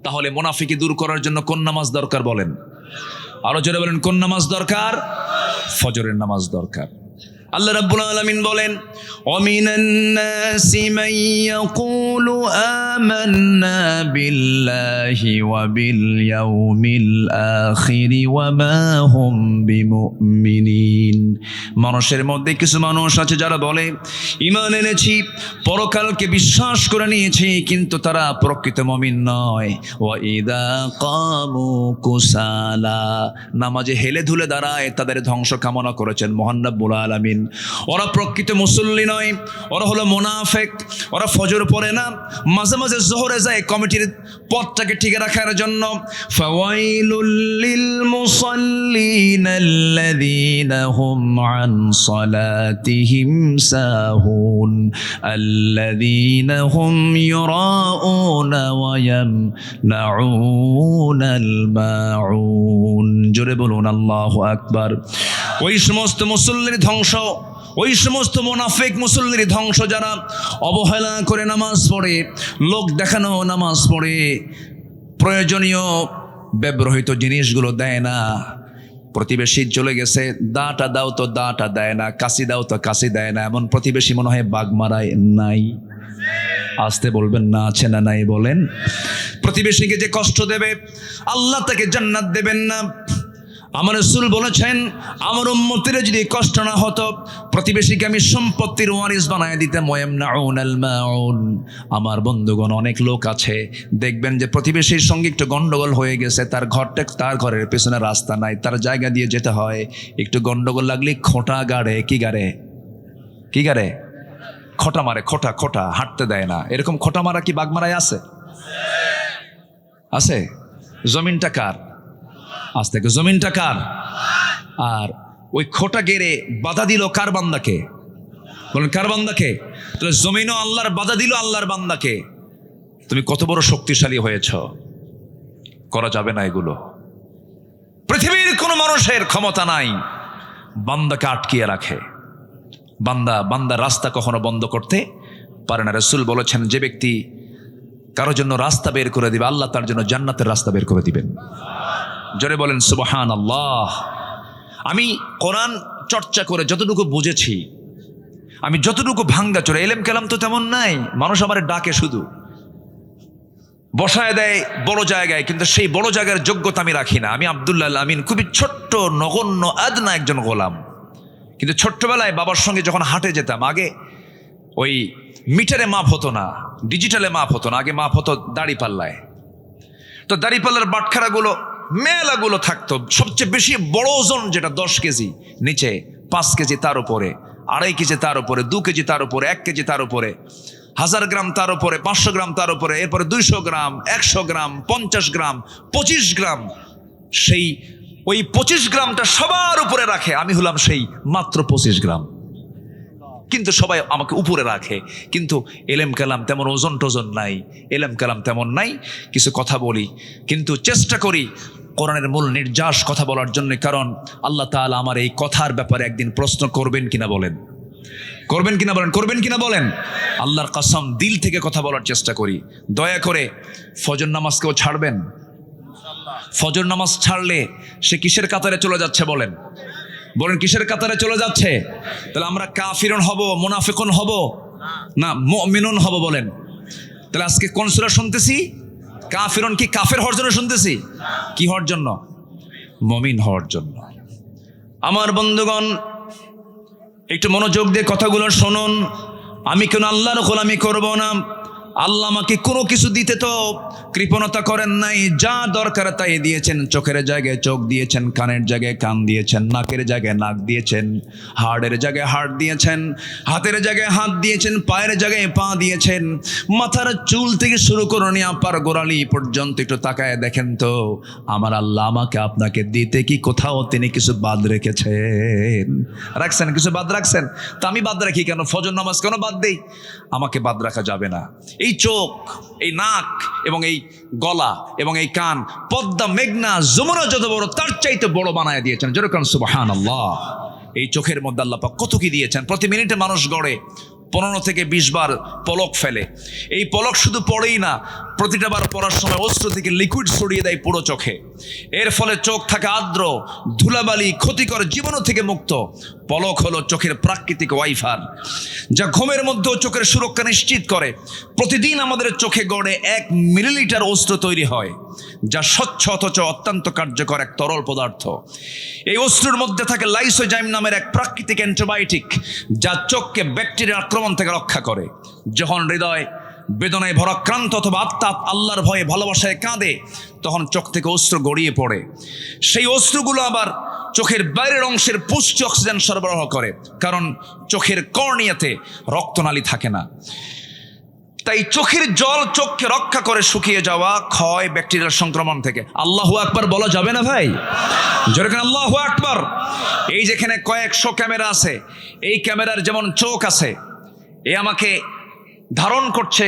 তাহলে মুনাফিকি দূর করার জন্য কোন নামাজ দরকার বলেন? আরো জোরে বলেন, কোন নামাজ দরকার? ফজরের নামাজ দরকার। আল্লাহ রাব্বুল আলামিন বলেন, ওয়ামিনান নাসি মান ইয়াকুলু আমান্না বিল্লাহি ওয়া বিল ইয়াউমিল আখির ওয়া মা হুম বিমুমিনিন। মানুষের মধ্যে কিছু মানুষ আছে যারা বলে ঈমান এনেছি, পরকালকে বিশ্বাস করে নিয়েছি, কিন্তু তারা প্রকৃত মুমিন নয়। ওয়া ইযা কামু কুসালা, নামাজে হেলে ধুলে দাঁড়ায়, তাদের ধ্বংস কামনা করেছেন মহান রব্বুল আলামিন। ওরা প্রকৃত মুসল্লি নয়, ওরা হলো মুনাফিক। ওরা ফজর পড়ে না, মাঝে মাঝে জোহরে যায় কমিটির পথটাকে ঠিক রাখার জন্য। ফাওয়াইলুল লিল মুসাল্লিন আল্লাযীনা হুম আন সালাতিহিম সাহুন আল্লাযীনা হুম ইউরাউনা ওয়া ইয়ামনাউনাল মাউন। জোরে বলুন আল্লাহু আকবার। ওই সমস্ত মুসল্লির ধ্বংস, ওই সমস্ত মুনাফিক মুসল্লির ধ্বংস যারা অবহেলা করে নামাজ পড়ে, লোক দেখানো নামাজ পড়ে, প্রয়োজনীয় ব্যবহৃত জিনিসগুলো দেয় না। প্রতিবেশী চলে গেছে, দাটা দাও তো দাটা দেয় না, কাশি দাও তো কাশি দেয় না, এমন প্রতিবেশী মনে হয় বাগমারায় নাই? আসতে বলবেন না, আছে না নাই বলেন? প্রতিবেশীকে যে কষ্ট দেবে আল্লাহ তাকে জান্নাত দেবেন না। আমার রাসূল বলেছেন, আমার উম্মতের যদি কষ্ট না হতো, প্রতিবেশীকে আমি সম্পত্তির ওয়ারিস বানায় দিতাম। ওয়ায়ামনাউনাল মাউন। আমার বন্ধুগণ, অনেক লোক আছে দেখবেন যে প্রতিবেশীর সঙ্গে একটু গন্ডগোল হয়ে গেছে, তার ঘরের পেছনে রাস্তা নাই, তার জায়গা দিয়ে যেতে হয়। একটু গন্ডগোল লাগলে খোঁটা গাড়ে, কি গাড়ে, কি গাড়ে, খোঁটা মারে, খোঁটা খোঁটা, হাঁটতে দেয় না। এরকম খোঁটা মারা কি বাগমারায় আছে? আছে? জমিনটা কার? আজ থেকে জমিনটা কার? আর ওই খোটা গেড়ে বাধা দিল কার বান্দাকে? বলেন কার বান্দাকে? তাহলে জমিনও আল্লাহর, বাধা দিল আল্লাহর বান্দাকে। তুমি কত বড় শক্তিশালী হয়েছ, করা যাবে না এগুলো। পৃথিবীর কোনো মানুষের ক্ষমতা নাই বান্দাকে আটকিয়ে রাখে। বান্দা রাস্তা কখনো বন্ধ করতে পারে না। রাসূল বলেছেন, যে ব্যক্তি কারোর জন্য রাস্তা বের করে দিবে, আল্লাহ তার জন্য জান্নাতের রাস্তা বের করে দিবেন। জোরে বলেন সুবহানাল্লাহ। আমি কোরআন চর্চা করে যতটুকু বুঝেছি, আমি যতটুকু ভাঙ্গা চোরা, এলেম কালাম তো তেমন নাই, মানুষ আমার ডাকে শুধু বসায় দেয় বড় জায়গায়, কিন্তু সেই বড় জায়গার যোগ্যতা আমি রাখি না। আমি আব্দুল্লাহ আমিন, খুবই ছোট্ট নগণ্য আদনা একজন গোলাম। কিন্তু ছোট্টবেলায় বাবার সঙ্গে যখন হাটে যেতাম, আগে ওই মিটারে মাপ হতো না, ডিজিটালে মাপ হতো না, আগে মাপ হতো দাড়ি পাল্লায়। তো দাড়ি পাল্লার বাটখারাগুলো মেলাগুলো থাকতো। সবচেয়ে বেশি বড় ওজন যেটা 10 কেজি, নিচে 5 কেজি, তার উপরে 2.5 কেজি, তার উপরে 2 কেজি, তার উপরে 1 কেজি, তার উপরে 1000 গ্রাম, তার উপরে 500 গ্রাম, তার উপরে এরপরে 200 গ্রাম, 100 গ্রাম, 50 গ্রাম, 25 গ্রাম। সেই ওই 25 গ্রামটা সবার উপরে রাখে, আমি হলাম সেই মাত্র 25 গ্রাম। কিন্তু সবাই আমাকে উপরে রাখে, কিন্তু এলেম কালাম তেমন ওজন টোজন নাই, এলেম কালাম তেমন নাই। কিছু কথা বলি, কিন্তু চেষ্টা করি কোরআনের মূল নির্যাস কথা বলার জন্য, কারণ আল্লাহ তাআলা আমার এই কথার ব্যাপারে একদিন প্রশ্ন করবেন কিনা বলেন, করবেন কিনা বলেন, করবেন কিনা বলেন। আল্লাহর কসম, দিল থেকে কথা বলার চেষ্টা করি। দয়া করে ফজর নামাজকেও ছাড়বেন। ফজর নামাজ ছাড়লে সে কিসের কাতারে চলে যাচ্ছে বলেন, বলেন কিসের কাতারে চলে যাচ্ছে? তাহলে আমরা কাফিরুন হব, মুনাফিকুন হব না, মুমিনুন হব বলেন। তাহলে আজকে কোন সূরা শুনতেছি? কাফিরুন কি কাফের হওয়ার জন্য শুনতেছি? কি হওয়ার জন্য? মুমিন হওয়ার জন্য। আমার বন্ধুগণ, একটু মনোযোগ দিয়ে কথাগুলো শুনুন। আমি কেন আল্লাহর গোলামি করব না? আল্লাহ আমাকে কোনো কিছু দিতে তো কৃপণতা করেন নাই। যা দরকার তাই দিয়েছেন। চোখের জায়গায় চোখ দিয়েছেন, কানের জায়গায় কান দিয়েছেন, নাকের জায়গায় নাক দিয়েছেন, হাড়ের জায়গায় হাড় দিয়েছেন, হাতের জায়গায় হাত দিয়েছেন, পায়ের জায়গায় পা দিয়েছেন। মাথার চুল থেকে শুরু করে নিয়ে আপার গোড়ালি পর্যন্ত একটু তাকায় দেখেন তো, আমার আল্লাহ আমাকে আপনাকে দিতে কি কোথাও তিনি কিছু বাদ রেখেছেন? রাখছেন? কিছু বাদ রাখছেন? তা আমি বাদ রাখি কেন? ফজর নামাজ কেন বাদ দেই? আমাকে বাদ রাখা যাবে না। এই চোখ, এই নাক এবং এই গলা এবং এই কান পদ্মা, মেঘনা, যমুনা যত বড় তার চাইতে বড় বানায় দিয়েছেন। যেরকম সুবহানাল্লাহ। এই চোখের মধ্যে আল্লাহ পাক কত কি দিয়েছেন। প্রতি মিনিটে মানুষ গড়ে 15 থেকে 20 বার পলক ফেলে। এই পলক শুধু পড়েই না, প্রতিটা বার পড়ার সময় অস্ত্র থেকে লিকুইড ছড়িয়ে দেয় পুরো চোখে। এর ফলে চোখ থাকে আর্দ্র, ধুলাবালি, ক্ষতিকর জীবাণু থেকে মুক্ত। পলক হলো চোখের প্রাকৃতিক ওয়াইফার, যা ঘুমের মধ্যেও চোখের সুরক্ষা নিশ্চিত করে। প্রতিদিন আমাদের চোখে গড়ে 1 মিলিলিটার অস্ত্র তৈরি হয়, যা স্বচ্ছ অথচ অত্যন্ত কার্যকর এক তরল পদার্থ। এই অস্ত্রের মধ্যে থাকে লাইসোজাইম নামের এক প্রাকৃতিক অ্যান্টিবায়োটিক, যা চোখকে ব্যাকটেরিয়ার আক্রমণ থেকে রক্ষা করে। যখন হৃদয় বেদনায় ভরাক্রান্ত অথবা আত্মা আল্লাহর ভয়ে ভালোবাসায় কাঁদে, তখন চোখ থেকে অস্ত্র গড়িয়ে পড়ে। সেই অস্ত্রগুলো আবার চোখের বাইরের অংশের পুষ্টি অক্সিজেন সরবরাহ করে, কারণ চোখের কর্নিয়াতে রক্তনালী থাকে না। তাই চোখের জল চোখকে রক্ষা করে শুকিয়ে যাওয়া, ক্ষয়, ব্যাকটেরিয়ার সংক্রমণ থেকে। আল্লাহু আকবার বলা যাবে না ভাই? যেরকম আল্লাহু আকবার। এই যেখানে কয়েকশো ক্যামেরা আছে, এই ক্যামেরার যেমন চোখ আছে, এ আমাকে ধারণ করছে,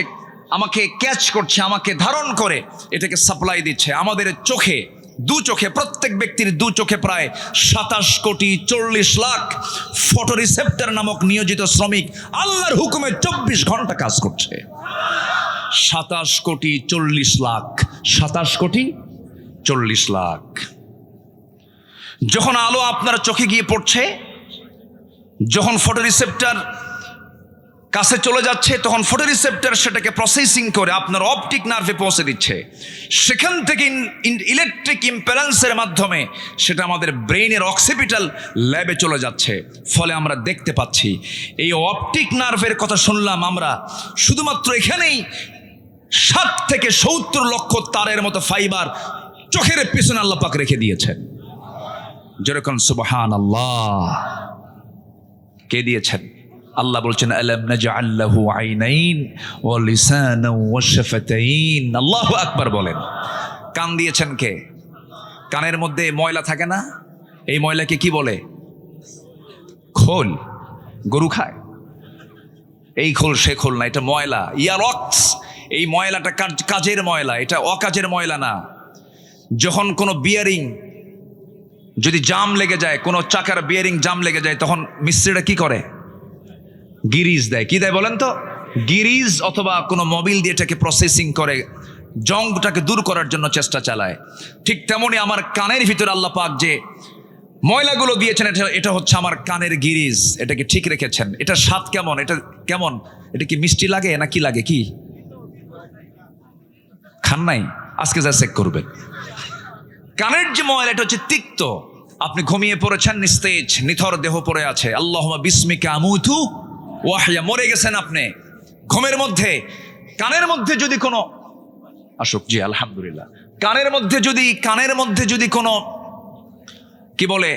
আমাকে ক্যাচ করছে, আমাকে ধারণ করে এটাকে সাপ্লাই দিচ্ছে। আমাদের চোখে, দু চোখে, প্রত্যেক ব্যক্তির দু চোখে প্রায় 27 কোটি 40 লাখ ফটো রিসেপ্টর নামক নিয়োজিত শ্রমিক আল্লাহর হুকুমে 24 ঘন্টা কাজ করছে। 27 কোটি 40 লাখ, 27 কোটি 40 লাখ। যখন আলো আপনার চোখে গিয়ে পড়ছে, যখন ফটো রিসেপ্টর কাছে চলে যাচ্ছে, তখন ফটো রিসেপ্টর সেটাকে প্রসেসিং করে আপনার অপটিক নার্ভে পৌঁছে দিচ্ছে। সেখান থেকে ইলেকট্রিক ইম্প্যালেন্সের মাধ্যমে সেটা আমাদের ব্রেইনের অক্সিপিটাল ল্যাবে চলে যাচ্ছে। ফলে আমরা দেখতে পাচ্ছি। এই অপটিক নার্ভের কথা শুনলাম আমরা, শুধুমাত্র এখানেই 60 থেকে 70 লক্ষ তারের মতো ফাইবার চোখের পিছনে আল্লাহ পাক রেখে দিয়েছেন। যেরকম সুবহানাল্লাহ। কে দিয়েছেন? আল্লাহ বলছেন, আলাম নাজআল লাহু আইনাইন ওয়া লিসানান ওয়া শাফাতাইন। আল্লাহু আকবার বলেন। কান দিয়েছেন কে? কানের মধ্যে ময়লা থাকে না? এই ময়লাকে কি বলে? খোল। গরু খায় এই খোল, সে খোল না, এটা ময়লা, ইয়ারক্স। এই ময়লাটা কাজের ময়লা, এটা অকাজের ময়লা না। যখন কোনো বিয়ারিং যদি জাম লেগে যায়, কোনো চাকার বিয়ারিং জাম লেগে যায়, তখন মিস্ত্রিটা কি করে? গিরিজ দেয়। কি দেয় বলেন তো? গিরিজ অথবা কোনো মোবিল দিয়ে এটাকে প্রসেসিং করে, জংটাকে দূর করার জন্য চেষ্টা চালায়। ঠিক তেমনি আমার কানের ভিতরে আল্লাহ পাক যে ময়লাগুলো দিয়েছেন, এটা হচ্ছে আমার কানের গিরিজ। এটাকে ঠিক রেখেছেন। এটা স্বাদ কেমন? এটা কেমন? এটা কি মিষ্টি লাগে না কি লাগে? কি খান নাই? আজকে যা চেক করবেন। কানের যে ময়লা, এটা হচ্ছে তিক্ত। আপনি ঘুমিয়ে পড়েছেন, নিস্তেজ নিথর দেহ পড়ে আছে, আল্লাহুম্মা বিসমিকা আমুতু ওয়াহইয়া, মরে গেছেন আপনি ঘুমের মধ্যে। কানের মধ্যে যদি কোনো আসুক, জি আলহামদুলিল্লাহ, কানের মধ্যে যদি কোনো কি বলে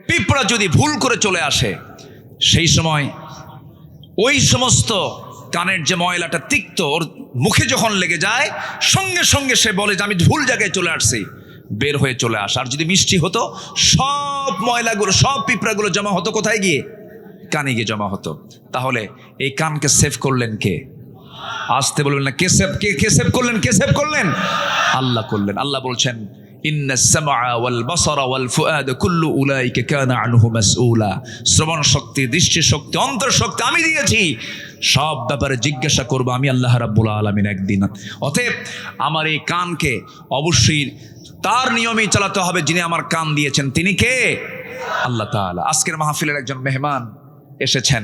পিঁপড়া যদি ভুল করে চলে আসে, সেই সময় ওই সমস্ত কানের যে ময়লাটা তিক্ত, ওর মুখে যখন লেগে যায়, সঙ্গে সঙ্গে সে বলে যে আমি ভুল জায়গায় চলে আসছি, বের হয়ে চলে আসা। আর যদি মিষ্টি হতো, সব ময়লাগুলো, সব পিঁপড়াগুলো জমা হতো কোথায় গিয়ে? কানে গিয়ে জমা হতো। তাহলে এই কানকে সেভ করলেন কে? আসতে বলবেন না, কে সেভ করলেন? কে সেভ করলেন? আল্লাহ করলেন। আল্লাহ বলছেন, ইন্নাস সামআ ওয়াল বাসারা ওয়াল ফুআদ কুল্লু উলাইকা কানা আনহু মাসউলা। শ্রবণ শক্তি, দৃষ্টি শক্তি, অন্তর শক্তি আমি দিয়েছি, সব ব্যাপারে জিজ্ঞাসা করব আমি আল্লাহ রাব্বুল আলামিন একদিন। অতএব আমার এই কানকে অবশ্যই তার নিয়মেই চালাতে হবে। যিনি আমার কান দিয়েছেন তিনি কে? আল্লাহ তাআলা। আজকের মাহফিলের একজন মেহমান এসেছেন,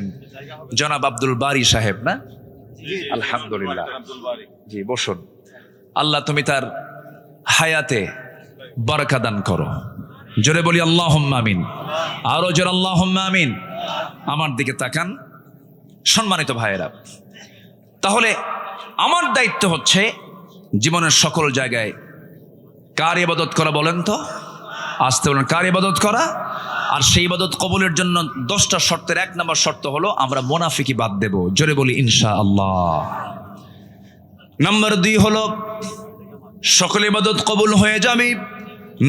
জনাব আব্দুল বারী সাহেব, না? আলহামদুলিল্লাহ। জি বসুন। আল্লাহ তুমি তার হায়াতে বারাকা দান করো। জোরে বলি আল্লাহুম্মা আমিন। আরো জোরে আল্লাহুম্মা আমিন। আমার দিকে তাকান সম্মানিত ভাইয়েরা। তাহলে আমার দায়িত্ব হচ্ছে জীবনের সকল জায়গায় কার ইবাদত করা বলেন তো? আসতে বলেন, কার ইবাদত করা? আর সেই ইবাদত কবুলের জন্য 10টা শর্তের 1 নম্বর শর্ত হলো আমরা মুনাফিকি বাদ দেব। জোরে বলি ইনশাআল্লাহ। নাম্বার 2 হলো সকল ইবাদত কবুল হয়ে যাবে,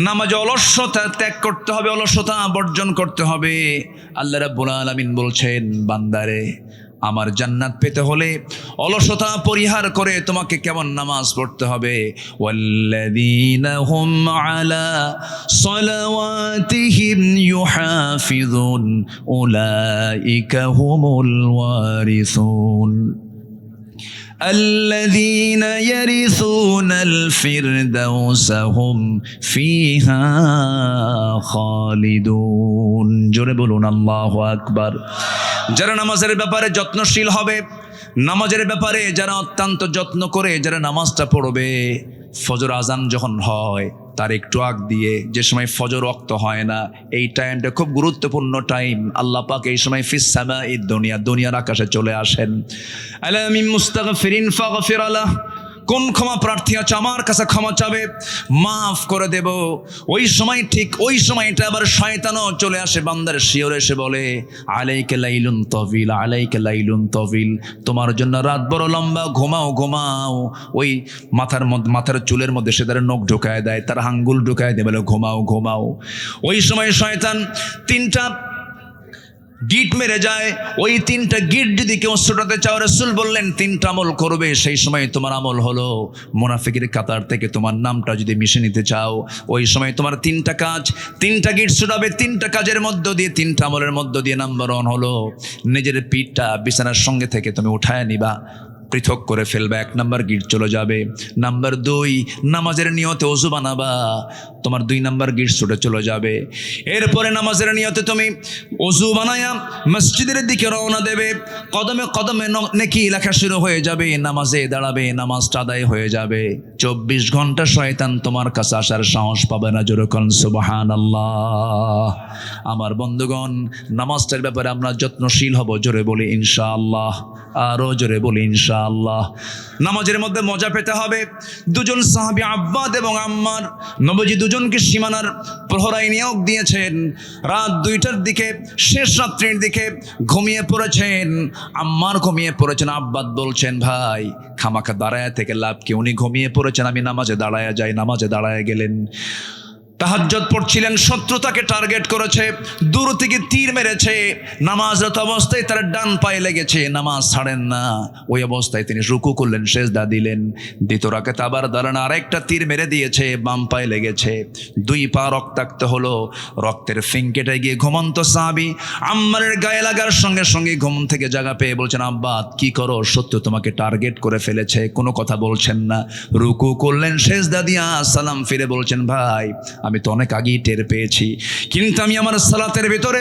নামাজে অলসতা ত্যাগ করতে হবে, অলসতা বর্জন করতে হবে। আল্লাহ রাব্বুল আলামিন বলছেন, বান্দারে আমার জান্নাত পেতে হলে অলসতা পরিহার করে তোমাকে কেমন নামাজ পড়তে হবে। ওয়াল্লাযীনা হুম আলা সালাওয়াতিহিম ইউহাফিযুন উলাইকা হুমুল ওয়ারিসুন الذين يرثون الفردوس هم فيها خالدون। জোরে বলুন আল্লাহু আকবার। যারা নামাজের ব্যাপারে যত্নশীল হবে, নামাজের ব্যাপারে যারা অত্যন্ত যত্ন করে যারা নামাজটা পড়বে, ফজর আজান যখন হয় তার একটু আগ দিয়ে, যে সময় ফজর ওয়াক্ত হয় না, এই টাইমটা খুব গুরুত্বপূর্ণ টাইম। আল্লাহ পাক এই সময় ফিস সামাঈদ দুনিয়া, দুনিয়ার আকাশে চলে আসেন। আলা মিন মুস্তাগফিরিন ফাগফির লাহ, কোন ক্ষমা প্রার্থী আছে আমার কাছে ক্ষমা চাবে, মাফ করে দেব। ওই সময় ঠিক ওই সময়টা আবার শয়তানও চলে আসে, বান্দার শিওরে এসে বলে আলাইকা লাইলুন তাবিল, আলাইকা লাইলুন তাবিল, তোমার জন্য রাত বড় লম্বা, ঘুমাও ঘুমাও। ওই মাথার চুলের মধ্যে সে তার নখ ঢুকায় দেয়, তার আঙ্গুল ঢুকায় দেয়, বলে ঘুমাও ঘুমাও। ওই সময় শয়তান 3টা গিট মেরে যায়। ওই 3টা গিট যদি কেউ ছোটাতে চাও, রাসূল বললেন 3টা আমল করবে। সেই সময় তোমার আমল হলো মুনাফিকের কাতার থেকে তোমার নামটা যদি মিশে নিতে চাও, ওই সময় তোমার 3টা কাজ, 3টা গিট ছোটাবে। 3টা কাজের মধ্য দিয়ে, 3টা আমলের মধ্য দিয়ে নাম্বার 1 হলো নিজের পিঠটা বিছানার সঙ্গে থেকে তুমি উঠায় নিবা, পৃথক করে ফেলবে, 1 নাম্বার গিট চলে যাবে। নাম্বার 2, নামাজের নিয়তে ওযু বানাবা, তোমার 2 নাম্বার গিট ছুটে চলে যাবে। এরপরে নামাজের নিয়তে তুমি ওযু বানায়া মসজিদের দিকে রওনা দেবে, কদমে কদমে নেকি লেখা শুরু হয়ে যাবে, নামাজে দাঁড়াবে, নামাজটা আদায় হয়ে যাবে। 24 ঘন্টা শয়তান তোমার কাছে আসার সাহস পাবে না। জোরে কোন সুবহানাল্লাহ। আমার বন্ধুগণ, নামাজটার ব্যাপারে আমরা যত্নশীল হব। জোরে বলি ইনশাআল্লাহ। আরো জোরে বলি ইনশাআল্লাহ। নামাজের মধ্যে মজা পেতে হবে। 2জন সাহাবী আব্বাদ এবং আম্মার, নবীজি 2জনকে সীমানার প্রহরায় নিয়োগ দিয়েছেন। রাত 2টার দিকে, শেষ রাত্রির দিকে ঘুমিয়ে পড়েছেন। আম্মার ঘুমিয়ে পড়েছেন। আব্বাদ বলছেন, ভাই খামাখা দাঁড়ায় থেকে লাভ কি, উনি ঘুমিয়ে পড়েছেন, আমি নামাজে দাঁড়ায় যাই। নামাজে দাঁড়ায় গেলেন, তাহাজ্জুদ পড়ছিলেন, শত্রু তাকে টার্গেট করেছে, দূর থেকে তীর মেরেছে। নামাজরত অবস্থায় তার ডান পায়ে লেগেছে, নামাজ ছাড়েন না। ওই অবস্থায় তিনি রুকু করলেন, সেজদা দিলেন। দ্বিতীয় রাকাতে আবার দাঁড়ান, আরেকটা তীর মেরে দিয়েছে, বাম পায়ে লেগেছে। 2 পা রক্তাক্ত হলো, রক্তের ফিঙ্কেটে গিয়ে ঘুমন্ত সাহাবী আম্মারের গায়ে লাগার সঙ্গে সঙ্গে ঘুম থেকে জাগা পেয়ে বলছেন, আব্বা কি করো, সত্য তোমাকে টার্গেট করে ফেলেছে। কোনো কথা বলছেন না, রুকু করলেন, সেজদা দিয়া সালাম ফিরে বলছেন, ভাই আমি তো অনেক আগেই টের পেয়েছি, কিন্তু আমি আমার সালাতের ভিতরে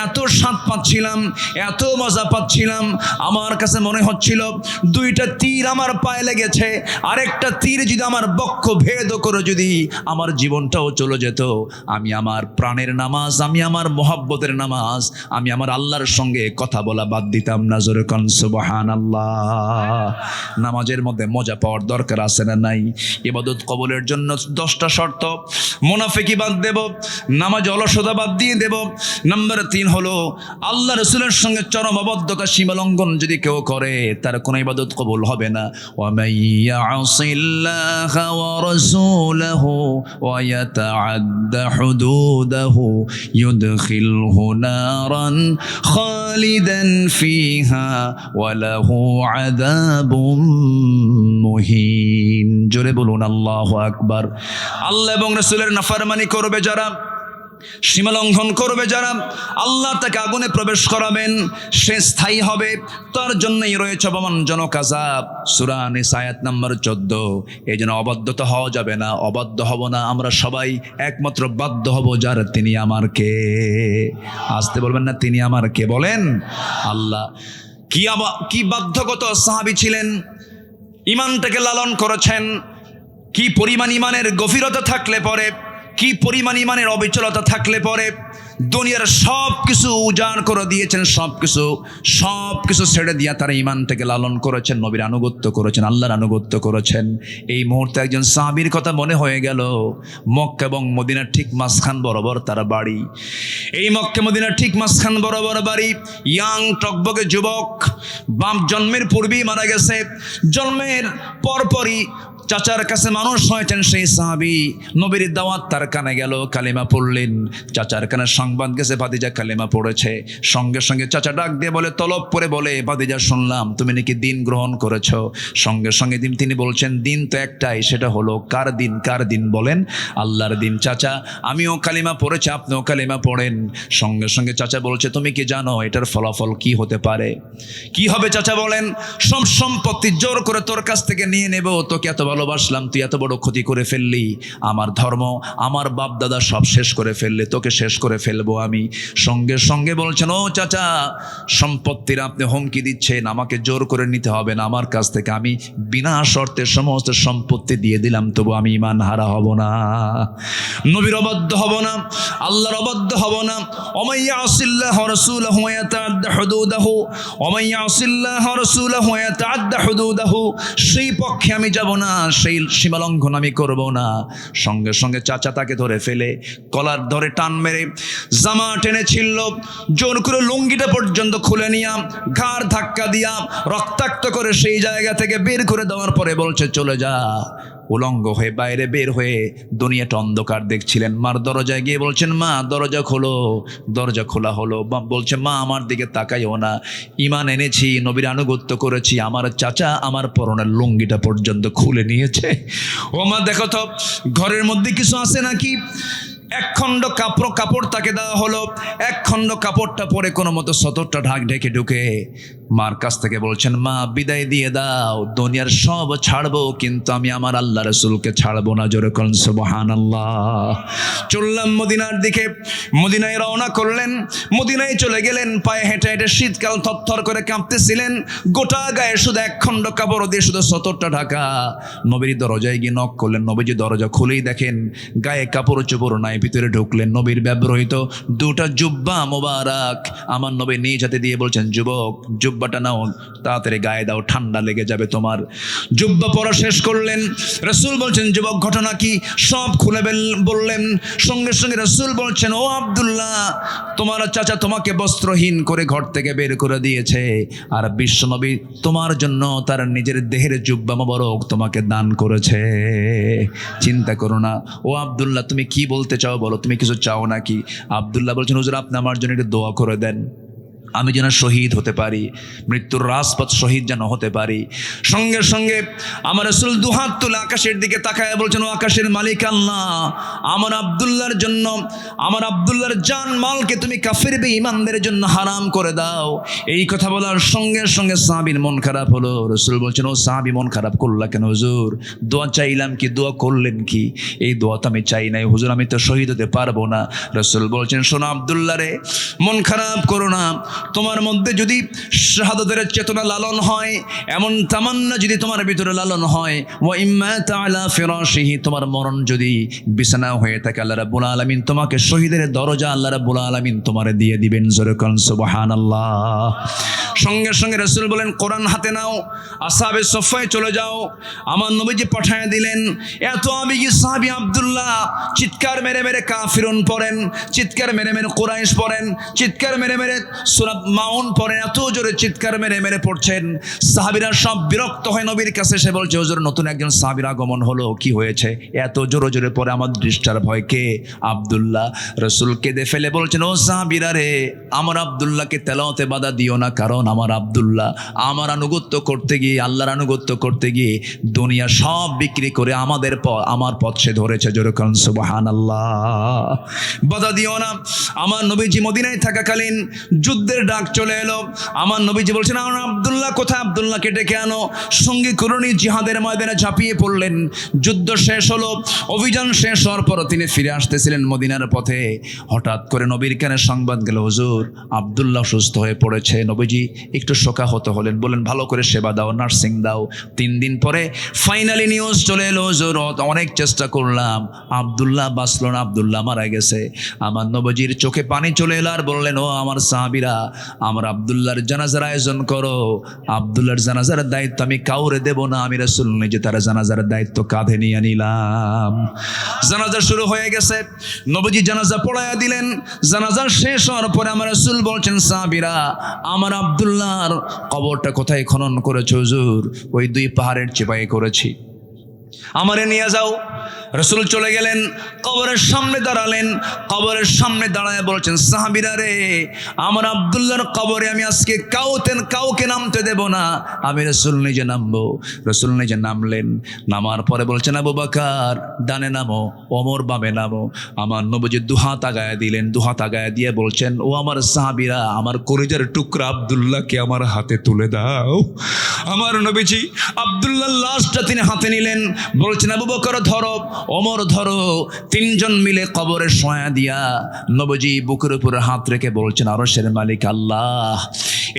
এত স্বাদ পাচ্ছিলাম, এত মজা পাচ্ছিলাম, আমার কাছে মনে হচ্ছিল 2টা তীর আমার পায়ে লেগেছে, আরেকটা তীর যদি আমার বক্ষ ভেদ করে যদি আমার জীবনটাও চলে যেত, আমি আমার প্রাণের নামাজ, আমি আমার মোহাব্বতের নামাজ, আমি আমার আল্লাহর সঙ্গে কথা বলা বাদ দিতাম না। জোরে কোন সুবহানাল্লাহ। নামাজের মধ্যে মজা পাওয়ার দরকার আছে না নাই? ইবাদত কবুলের জন্য 10টা শর্ত। মুনাফিকি বাদ দেব, নামাজ অলসতা বাদ দিয়ে দেব। নাম্বার 3 হলো আল্লাহ রাসূলের সঙ্গে চরম অবদ্ধতা, সীমালঙ্ঘন যদি কেউ করে তার কোনো ইবাদত কবুল হবে না। ওয়া মাইয়াসিল্লাহা ওয়া রাসূলাহু ওয়া ইয়াতাআদ্দা হুদুদাহু ইউদখিলহু নারান খালিদান ফিহা ওয়া লাহু আযাবুম মুহিন। জোরে বলুন আল্লাহু আকবার। আল্লাহ এবং রাসূলের নাফরমানি করবে যারা, সীমালঙ্ঘন করবে যারা, আল্লাহ তাকে আগুনে প্রবেশ করাবেন, সে স্থায়ী হবে, তার জন্যই রয়েছে অপমানজনক আযাব। সূরা নিসা আয়াত নাম্বার 14। এই জন্য অবাধ্যতা হওয়া যাবে না, অবাধ্য হব না। আমরা সবাই একমাত্র বাধ্য হব যার, তিনি আমার কে। আসতে বলবেন না, তিনি আমার কে, বলেন আল্লাহ। কি বাধ্যগত সাহাবী ছিলেন, ইমানটাকে লালন করেছেন, কি পরিমাণ ইমানের গভীরতা থাকলে পরে, কি পরিমাণ ইমানের অবিচলতা থাকলে পরে দুনিয়ার সব কিছু উজাড় করে দিয়েছেন, সব কিছু ছেড়ে দিয়া তারা ইমানটাকে লালন করেছেন, নবীর আনুগত্য করেছেন, আল্লাহর আনুগত্য করেছেন। এই মুহূর্তে একজন সাহাবীর কথা মনে হয়ে গেল। মক্কা এবং মদিনার ঠিক মাঝখান বরাবর তারা বাড়ি। এই মক্কা মদিনার ঠিক মাঝখান বরাবর বাড়ি। ইয়াং টকবকে যুবক, বাপ জন্মের পূর্বেই মারা গেছে, জন্মের পরপরই চাচার কাছে মানুষ হয়েছেন সেই সাহাবী। নবীর দাওয়াত তার কানে গেল, কালেমা পড়লেন। চাচার কানে সংবাদ গেছে ভাতিজা কালেমা পড়েছে। সঙ্গে সঙ্গে চাচা ডাক দিয়ে বলে, তলব করে বলে, ভাতিজা শুনলাম তুমি নাকি দিন গ্রহণ করেছ। সঙ্গে সঙ্গে তিনি বলছেন, দিন তো একটাই, সেটা হলো কার দিন? কার দিন বলেন? আল্লাহর দিন। চাচা আমিও কালেমা পড়েছি, আপনিও কালেমা পড়েন। সঙ্গে সঙ্গে চাচা বলছে, তুমি কি জানো এটার ফলাফল কি হতে পারে? কি হবে চাচা বলেন? সব সম্পত্তি জোর করে তোর কাছ থেকে নিয়ে নেব, তোকে এত ভালোবাসলাম, তুই এত বড় ক্ষতি করে ফেললি, আমার ধর্ম আমার বাপ দাদা সব শেষ করে ফেললে, তোকে শেষ করে ফেলবো আমি। সঙ্গে সঙ্গে বলছেন, ও চাচা সম্পত্তির আপনি হুমকি দিচ্ছেন, আমাকে জোর করে নিতে হবে না আমার কাছ থেকে, আমি বিনা শর্তে সমস্ত সম্পত্তি দিয়ে দিলাম, তবু আমি ঈমান হারা হব না, নবীর অবাধ্য হব না, আল্লাহর অবাধ্য হব না। ওমান ইয়াসিল্লাহ ওয়া রাসূলাহু ওয়া ইয়াতাআদ্দা হুদুদাহু, ওমান ইয়াসিল্লাহ ওয়া রাসূলাহু ওয়া ইয়াতাআদ্দা হুদুদাহু, সেই পক্ষে আমি যাব না, সেই সীমালঙ্ঘন আমি করব না। সঙ্গে সঙ্গে চাচা তাকে ধরে ফেলে কলার ধরে টান মেরে জামা টেনে ছিলল, জোর করে লুঙ্গিটা পর্যন্ত খুলে নিয়া ঘাড় ধাক্কা দিয়া রক্তাক্ত করে সেই জায়গা থেকে বের করে দেওয়ার পরে বলছে, চলে যা। উলঙ্গ হয়ে বাইরে বের হয়ে দুনিয়াটা অন্ধকার দেখছিলেন। মার দরজায় গিয়ে বলছেন, মা দরজা খোলো। দরজা খোলা হলো। বলছে, মা আমার দিকে তাকাইও না, ঈমান এনেছি, নবীর আনুগত্য করেছি, আমার চাচা আমার পরনের লুঙ্গিটা পর্যন্ত খুলে নিয়েছে। ও মা দেখো তো ঘরের মধ্যে কিছু আছে নাকি? এক খণ্ড কাপড় তাকে দেওয়া হলো। এক খণ্ড কাপড়টা পরে কোনো মতো সতরটা ঢেকে ঢুকে মার কাছ থেকে বলছেন, মা বিদায় দিয়ে দাও, দুনিয়ার সব ছাড়বো কিন্তু আমি আমার আল্লাহ রাসূলকে ছাড়বো না। জোরে কোন সুবহানাল্লাহ। চললাম মদিনার দিকে, মদিনায় রওনা করলেন, মদিনায় চলে গেলেন। পায়ে হেঁটে হেঁটে শীতকাল থরথর করে কাঁপতেছিলেন, গোটা গায়ে শুধু এক খণ্ড কাপড় দিয়ে শুধু সতরটা ঢাকা। নবীর দরজায় গিয়ে নক করলেন, নবীজি দরজা খুলেই দেখেন গায়ে কাপড় চোপড় নাই। ভিতরে ঢুকলেন, নবীর ব্যবহৃত দুটা জুব্বা মোবারক আমার নবী নিজ হাতে দিয়ে বলছেন, যুবক জুব্বাটা নাও, তাড়াতাড়ি গায়ে দাও, ঠান্ডা লেগে যাবে তোমার। জুব্বা পরা শেষ করলেন। রাসূল বলছেন, যুবক ঘটনা কি? সব খুলে বললেন। সঙ্গে সঙ্গে রাসূল বলছেন, ও আব্দুল্লাহ, তোমার চাচা তোমাকে বস্ত্রহীন করে ঘর থেকে বের করে দিয়েছে, আর বিশ্বনবী তোমার জন্য তার নিজের দেহের জুব্বা মোবারক তোমাকে দান করেছে। চিন্তা করো না। ও আব্দুল্লাহ, তুমি কি বলতে চাও বলো, তুমি কিছু চাও নাকি? আব্দুল্লাহ বলছেন, হুজুর আপনি আমার জন্য একটু দোয়া করে দেন, আমি যেন শহীদ হতে পারি, মৃত্যুর রাজপথ শহীদ যেন হতে পারি। সঙ্গে সঙ্গে আমার রাসূল দুহাত তুলে আকাশের দিকে তাকায় বলছেন, ও আকাশের মালিক আল্লাহ, আমার আব্দুল্লাহর জন্য, আমার আব্দুল্লাহর জান মালকে তুমি কাফির বেঈমানদের জন্য হারাম করে দাও। এই কথা বলার সঙ্গে সঙ্গে সাহাবীর মন খারাপ হলো। রাসূল বলছেন, ও সাহাবী মন খারাপ করলা কেন হুজুর? দোয়া চাইলাম কি, দোয়া করলেন কি? এই দোয়া তো আমি চাই নাই হুজুর, আমি তো শহীদ হতে পারবো না। রাসূল বলছেন, শোনো আব্দুল্লাহ রে, মন খারাপ করো না, তোমার মধ্যে যদি শাহাদাতের চেতনা লালন হয়, এমন তামান্না যদি তোমার ভিতরে লালন হয়, ওয়া ইম্মা তাআলা ফিরাশিহি, তোমার মরণ যদি বিছানা হয়ে থাকে, আল্লাহ রাব্বুল আলামিন তোমাকে শহীদের দরজা আল্লাহ রাব্বুল আলামিন তোমারে দিয়ে দিবেন। জোরে কোন সুবহানাল্লাহ। সঙ্গে সঙ্গে রাসূল বলেন, কোরআন হাতে নাও, আসহাবে সফায় চলে যাও। আমার নবীজি পাঠিয়ে দিলেন। এত আবেগী সাহাবী আব্দুল্লাহ চিৎকার মেরে মেরে কাফিরুন পড়েন, চিৎকার মেরে মেরে কুরাইশ পড়েন, চিৎকার মেরে মেরে সূরা মাউন পড়েন, এত জোরে চিৎকার মেরে মেরে পড়ছেন। সাহাবীরা সব বিরক্ত হয়ে নবীর কাছে এসে বলছে, হুজুর নতুন একজন সাহাবীর আগমন হলো, কি হয়েছে? এত জোরে জোরে পড়ে আমার দৃষ্টার ভয়। কে? আব্দুল্লাহ। রাসূল কেঁদে ফেলে বলছেন, ও সাহাবীরা রে, আমার আব্দুল্লাহকে তেলাওয়াতে বাধা দিও না, কারণ আমার আব্দুল্লাহ আমার আনুগত্য করতে গিয়ে, আল্লাহর আনুগত্য করতে গিয়ে দুনিয়া সব বিক্রি করে আমার পথ সে ধরেছে। জোরে কোন সুবহানাল্লাহ। বাধা দিও না। আমার নবীজি মদিনায় থাকাকালীন যুদ্ধের যুদ্ধের ডাক চলে এলো। আমার নবীজি বলছেন, আমার আব্দুল্লাহ কোথায়? আব্দুল্লাহকে ডেকে আনো। সঙ্গী করণী জিহাদের ময়দানে ঝাঁপিয়ে পড়লেন। যুদ্ধ শেষ হলো, অভিযান শেষ হওয়ার পর তিনি ফিরে আসতেছিলেন মদিনার পথে। হঠাৎ করে নবীর কানে সংবাদ গেল, হুজুর আব্দুল্লাহ সুস্থ হয়ে পড়েছে। নবীজি একটু শোকাহত হলেন, বলেন ভালো করে সেবা দাও, নার্সিং দাও। 3 দিন পরে ফাইনালি নিউজ চলে এলো, হুজুর অনেক চেষ্টা করলাম, আব্দুল্লাহ বাঁচল না, আব্দুল্লাহ মারা গেছে। আমার নবীজির চোখে পানি চলে এলো আর বললেন, ও আমার সাহাবীরা, আমার আব্দুল্লাহর জানাজার আয়োজন করো। আব্দুল্লাহর জানাজার দায়িত্ব আমি কাউরে দেব না, আমি রাসূল নিজে তার জানাজার দায়িত্ব কাঁধে নিয়ে নিলাম। জানাজা শুরু হয়ে গেছে, নবীজি জানাজা পড়ায়া দিলেন। জানাজা শেষ হওয়ার পরে আমার রাসূল বলছেন, সাহাবীরা, আমার আব্দুল্লাহর কবরটা কোথায় খনন করেছো হুজুর? ওই 2 পাহাড়ের চিপায় করেছি, আমারে নিয়ে যাও। রাসূল চলে গেলেন, কবরের সামনে দাঁড়ালেন। কবরের সামনে দাঁড়ায় বলছেন, সাহাবীরা রে, আমার আব্দুল্লাহর কবরে আমি আজকে কাউকে নামতে দেব না, আমি রাসূল নিজে নামবো। রাসূল নিজে নামলেন। নামার পরে বলছেন, আবু বকর ডানে নামো, ওমর বামে নামো। আমার নবীজি দুহাত আগায়া দিলেন। দুহাত আগায়া দিয়ে বলছেন, ও আমার সাহাবীরা, আমার কলিজার টুকরা আব্দুল্লাহকে আমার হাতে তুলে দাও। আমার নবীজি আব্দুল্লাহর লাশটা তিনি হাতে নিলেন। বলছেন, আবু বকর ধরো, ওমর ধরো। 3 জন মিলে কবরে শোয়া দিয়া নবীজি বুকের উপরে হাত রেখে বলছেন, আরশের মালিক আল্লাহ,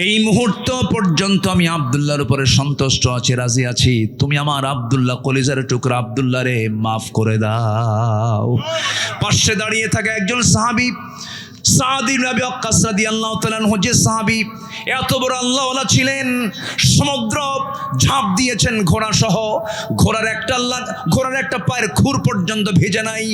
এই মুহূর্ত পর্যন্ত আমি আব্দুল্লাহর উপরে সন্তুষ্ট আছি, রাজি আছি। তুমি আমার আব্দুল্লাহ, কলিজার টুকরা আব্দুল্লাহ রে মাফ করে দাও। পাশে দাঁড়িয়ে থাকা একজন সাহাবী, সাদ ইবনে আবি ওয়াক্কাস রাদিয়াল্লাহু তাআলা আনহু, যে সাহাবী এত বড় আল্লাহওয়ালা ছিলেন, সমুদ্র ঝাঁপ দিয়েছেন ঘোড়া সহ, ঘোড়ার একটা পায়ের খুর পর্যন্ত ভেজে নাই।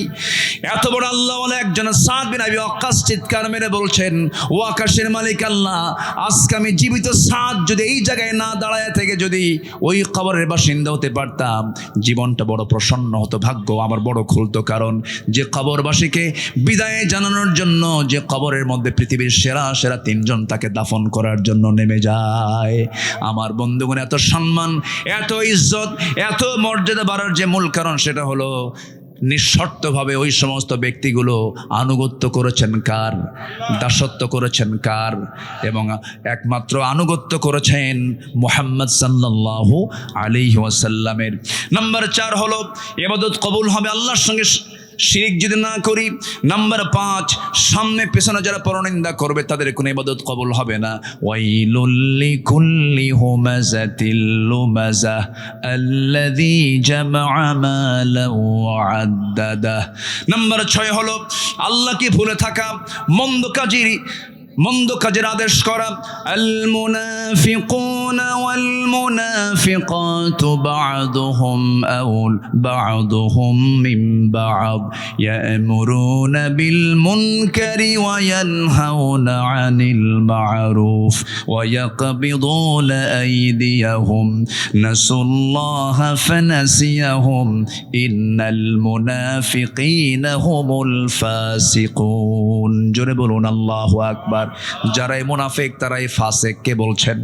এত বড় আল্লাহওয়ালা একজন সাদ বিন আবি ওয়াক্কাস চিৎকার মেরে বলছেন, ও আকাশের মালিক আল্লাহ, আজকে আমি জীবিত সাদ যদি এই জায়গায় না দাঁড়ায় থেকে যদি ওই কবরের বাসিন্দা হতে পারতাম, জীবনটা বড় প্রসন্ন হতো, ভাগ্য আমার বড় খুলতো। কারণ যে কবরবাসীকে বিদায় জানানোর জন্য যে কবরের মধ্যে পৃথিবীর সেরা 3 জন তাকে দাফন করার জন্য নেমে যায়। আমার বন্ধুগণ, এত সম্মান, এত ইজ্জত, এত মর্যাদা বাড়ার যে মূল কারণ, সেটা হলো নিঃশর্তভাবে ওই সমস্ত ব্যক্তিগুলো আনুগত্য করেছেন কার? দাসত্ব করেছেন কার? এবং একমাত্র আনুগত্য করেছেন মুহাম্মদ সাল্লাল্লাহু আলাইহি ওয়াসাল্লামের। নাম্বার 4 হলো ইবাদত কবুল হবে আল্লাহর সঙ্গে শিরিক যদি না করি। নাম্বার 5, সামনে পেছনে যারা পরনিন্দা করবে তাদের কোনো ইবাদত কবুল হবে না। ওয়াইলুল লিকুল্লি হুমাযাতিল লুমাযাহ আল্লাযী জামা'a মালান ওয়া আদ্দাদা। নাম্বার 6 হলো আল্লাহকে ভুলে থাকা, মন্দ কাজের আদেশ করা। আল মুনাফিকুনা ওয়াল মুনাফিকাতু বা'দুহুম মিন বা'দ ইয়া'মুরুনা বিল মুনকারি ওয়া ইয়ানহাউনা আনিল মা'রুফ ওয়া ইয়াকবিদুনা আইদিয়াহুম নাসুল্লাহা ফানাসিয়াহুম ইন্নাল মুনাফিকিনা হুমুল ফাসিকুন। জোরে বলুন আল্লাহু আকবার। যারাই মুনাফিক তারাই ফাসিক। কে বলছেন?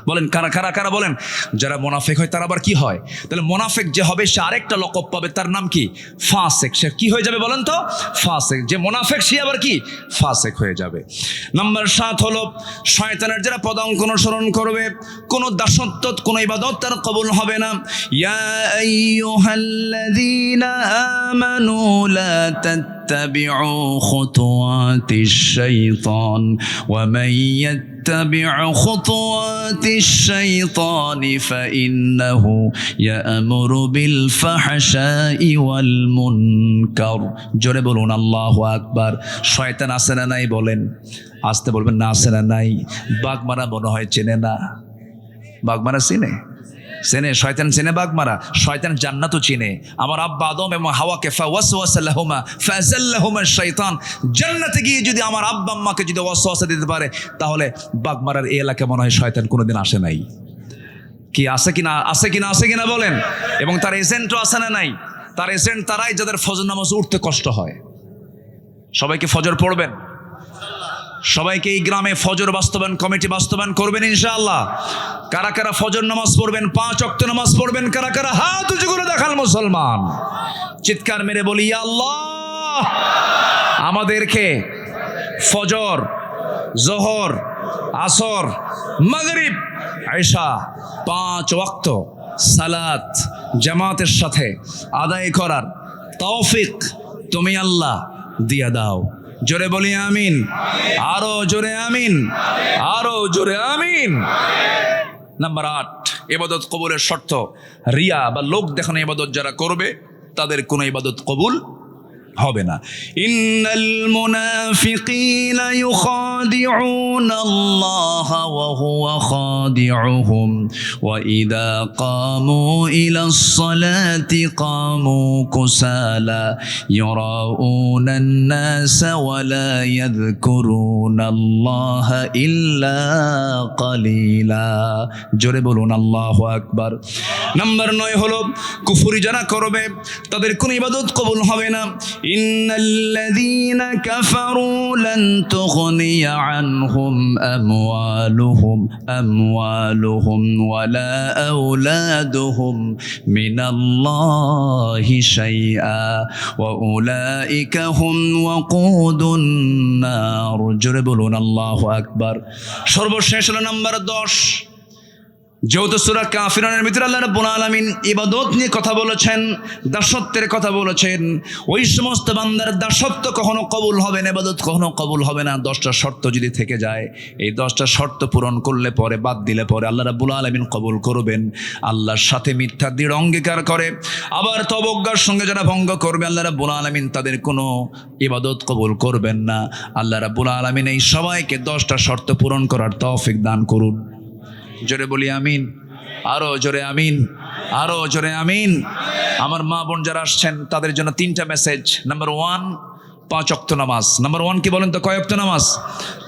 বলেন কারা বলেন। যারা মুনাফিক হয় তারা আবার কি হয়? তাহলে মুনাফিক যে হবে সে আরেকটা লকব পাবে, তার নাম কি? ফাসিক। সে কি হয়ে যাবে বলেন তো? ফাসিক। যে মুনাফিক সে আবার কি? ফাসিক হয়ে যাবে। নাম্বার 7 হলো শয়তানের যারা পদাঙ্ক অনুসরণ করবে, কোন দাসত্ব, কোন ইবাদত তার কবুল হবে না। ইয়া আইয়ুহাল্লাযীনা আমানু লা তাত্তাবিউ খুতুওয়াতিশ শাইতান ওয়া মান يتبع خطوات الشيطان فإنه يأمر بالفحشاء والمنكر। জোরে বলুন আল্লাহু আকবার। শয়তান আছে না নাই বলেন? আসতে বলবেন না, আছে না নাই? বাগমারা মনে হয় চেনে না। বাগমারা চিনে? শয়তান চেনে বাগমারা? শয়তান জান্নাতও চিনে। আমার আব্বা আদম এবং হাওয়াকে ফাওয়াসওয়াসা লাহুমা ফাযাল্লাহুমা শাইতান, জান্নাতে গিয়ে যদি আমার আব্বা আম্মাকে যদি ওয়াসওয়াসা দিতে পারে, তাহলে বাগমারার এই এলাকা মনে হয় শয়তান কোনোদিন আসে নাই। কি আছে কিনা বলেন? এবং তার এজেন্টও আছে না নাই? তার এজেন্ট তারাই যাদের ফজর নামাজ উঠতে কষ্ট হয়। সবাইকে ফজর পড়বেন, সবাইকে এই গ্রামে ফজর বাস্তবায়ন কমিটি বাস্তবায়ন করবেন ইনশাআল্লাহ। কারা কারা ফজর নামাজ পড়বেন, 5 ওয়াক্ত নামাজ পড়বেন? কারা কারা হাত উঁচু করে দেখান মুসলমান। চিৎকার মেরে বলি, ইয়া আল্লাহ, আমাদেরকে ফজর, জোহর, আসর, মাগরিব, ঈশা, 5 ওয়াক্ত সালাত জামাতের সাথে আদায় করার তৌফিক তুমি আল্লাহ দিয়া দাও। জোরে বলি আমিন, আরো জোরে আমিন, আরো জোরে আমিন। নাম্বার 8, ইবাদত কবুলের শর্ত রিয়া বা লোক দেখানো ইবাদত যারা করবে তাদের কোনো ইবাদত কবুল হবে না। ইন্নাল মুনাফিকিনা ইউখাদিউনা আল্লাহ ওয়া হুয়া খাদিউহুম ওয়া ইযা কামু ইলাস সালাতি কামু কুসালা ইউরাউনা আন-নাসা ওয়া লা ইয়াযকুরুনা আল্লাহ ইল্লা কালিলা। জোরে বলুন আল্লাহু আকবার। নাম্বার 9 হলো কুফরি যারা করবে তাদের কোনো ইবাদত কবুল হবে না। ইন্নাল্লাযীনা কাফারু লান তুগনিয়া আনহুম আমওয়ালুহুম ওয়ালা আওলাদুহুম মিনাল্লাহি শাইআ ওয়া উলাইকা হুম ওয়াকুদুন নার। জোরে বলুন আল্লাহু আকবার। সর্বশেষ হলো নাম্বার 10, যেহেতু সূরা কাফিরুনের ভিতরে আল্লাহ রাব্বুল আলামিন ইবাদত নিয়ে কথা বলেছেন, দাসত্বের কথা বলেছেন, ওই সমস্ত বান্দার দাসত্ব কখনো কবুল হবে না, ইবাদত কখনো কবুল হবে না। 10টা শর্ত যদি থেকে যায়, এই 10টা শর্ত পূরণ করলে পরে, বাদ দিলে পরে আল্লাহ রাব্বুল আলামিন কবুল করবেন। আল্লাহর সাথে মিথ্যা দৃঢ় অঙ্গীকার করে আবার তবজ্ঞার সঙ্গে যারা ভঙ্গ করবে আল্লাহ রাব্বুল আলামিন তাদের কোনো ইবাদত কবুল করবেন না। আল্লাহ রাব্বুল আলামিন এই সবাইকে 10টা শর্ত পূরণ করার তৌফিক দান করুন। জোরে বলি আমিন, আরো জোরে আমিন, আরো জোরে আমিন। আমার মা বোন যারা আসছেন তাদের জন্য 3টা মেসেজ। নাম্বার 1, 5 ওয়াক্ত নামাজ। নাম্বার 1 কি বলেন তো, কয় ওয়াক্ত নামাজ?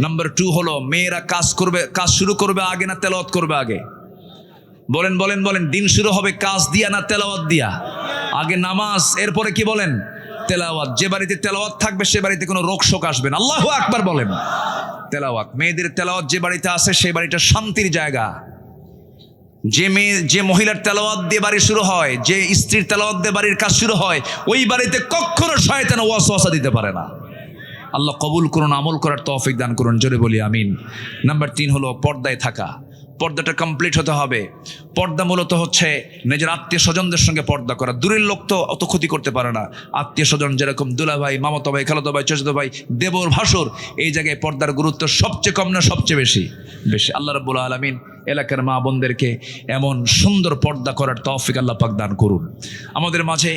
নাম্বার 2 হলো মেয়েরা কাজ শুরু করবে আগে না তেলাওয়াত করবে আগে? বলেন বলেন বলেন। দিন শুরু হবে কাজ দিয়া না তেলাওয়াত দিয়া? আগে নামাজ, এরপরে কি বলেন? তেলাওয়াত। যে বাড়িতে তেলাওয়াত থাকবে সে বাড়িতে কোনো রোগ শোক আসবে না। আল্লাহু আকবার বলেন। তেলাওয়াত, মেয়েদের তেলাওয়াত যে বাড়িতে আছে সেই বাড়িটা শান্তির জায়গা। যে মহিলার তেলাওয়াত দিয়ে বাড়ি শুরু হয়, যে স্ত্রীর তেলাওয়াত দিয়ে বাড়ির কাজ শুরু হয়, ওই বাড়িতে কখনো শয়তান ওয়াসওয়াসা দিতে পারে না। আল্লাহ কবুল করুন, আমল করার তৌফিক দান করুন। জোরে বলি আমিন। নাম্বার 3 হলো পর্দায় থাকা। পর্দাটা কমপ্লিট হতে হবে। পর্দা মূলত হচ্ছে নিজের আত্মীয় স্বজনদের সঙ্গে পর্দা করা। দূরের লোক তো অত ক্ষতি করতে পারে না। আত্মীয় স্বজন যেরকম দুলা ভাই, মামাতো ভাই, খালাতো ভাই, চাচাতো ভাই, দেবর, ভাসুর, এই জায়গায় পর্দার গুরুত্ব সবচেয়ে কম না সবচেয়ে বেশি? বেশি। আল্লাহ রাব্বুল আলামিন এলাকার মা বোনদেরকে এমন সুন্দর পর্দা করার তৌফিক আল্লাহ পাক দান করুন। আমাদের মাঝে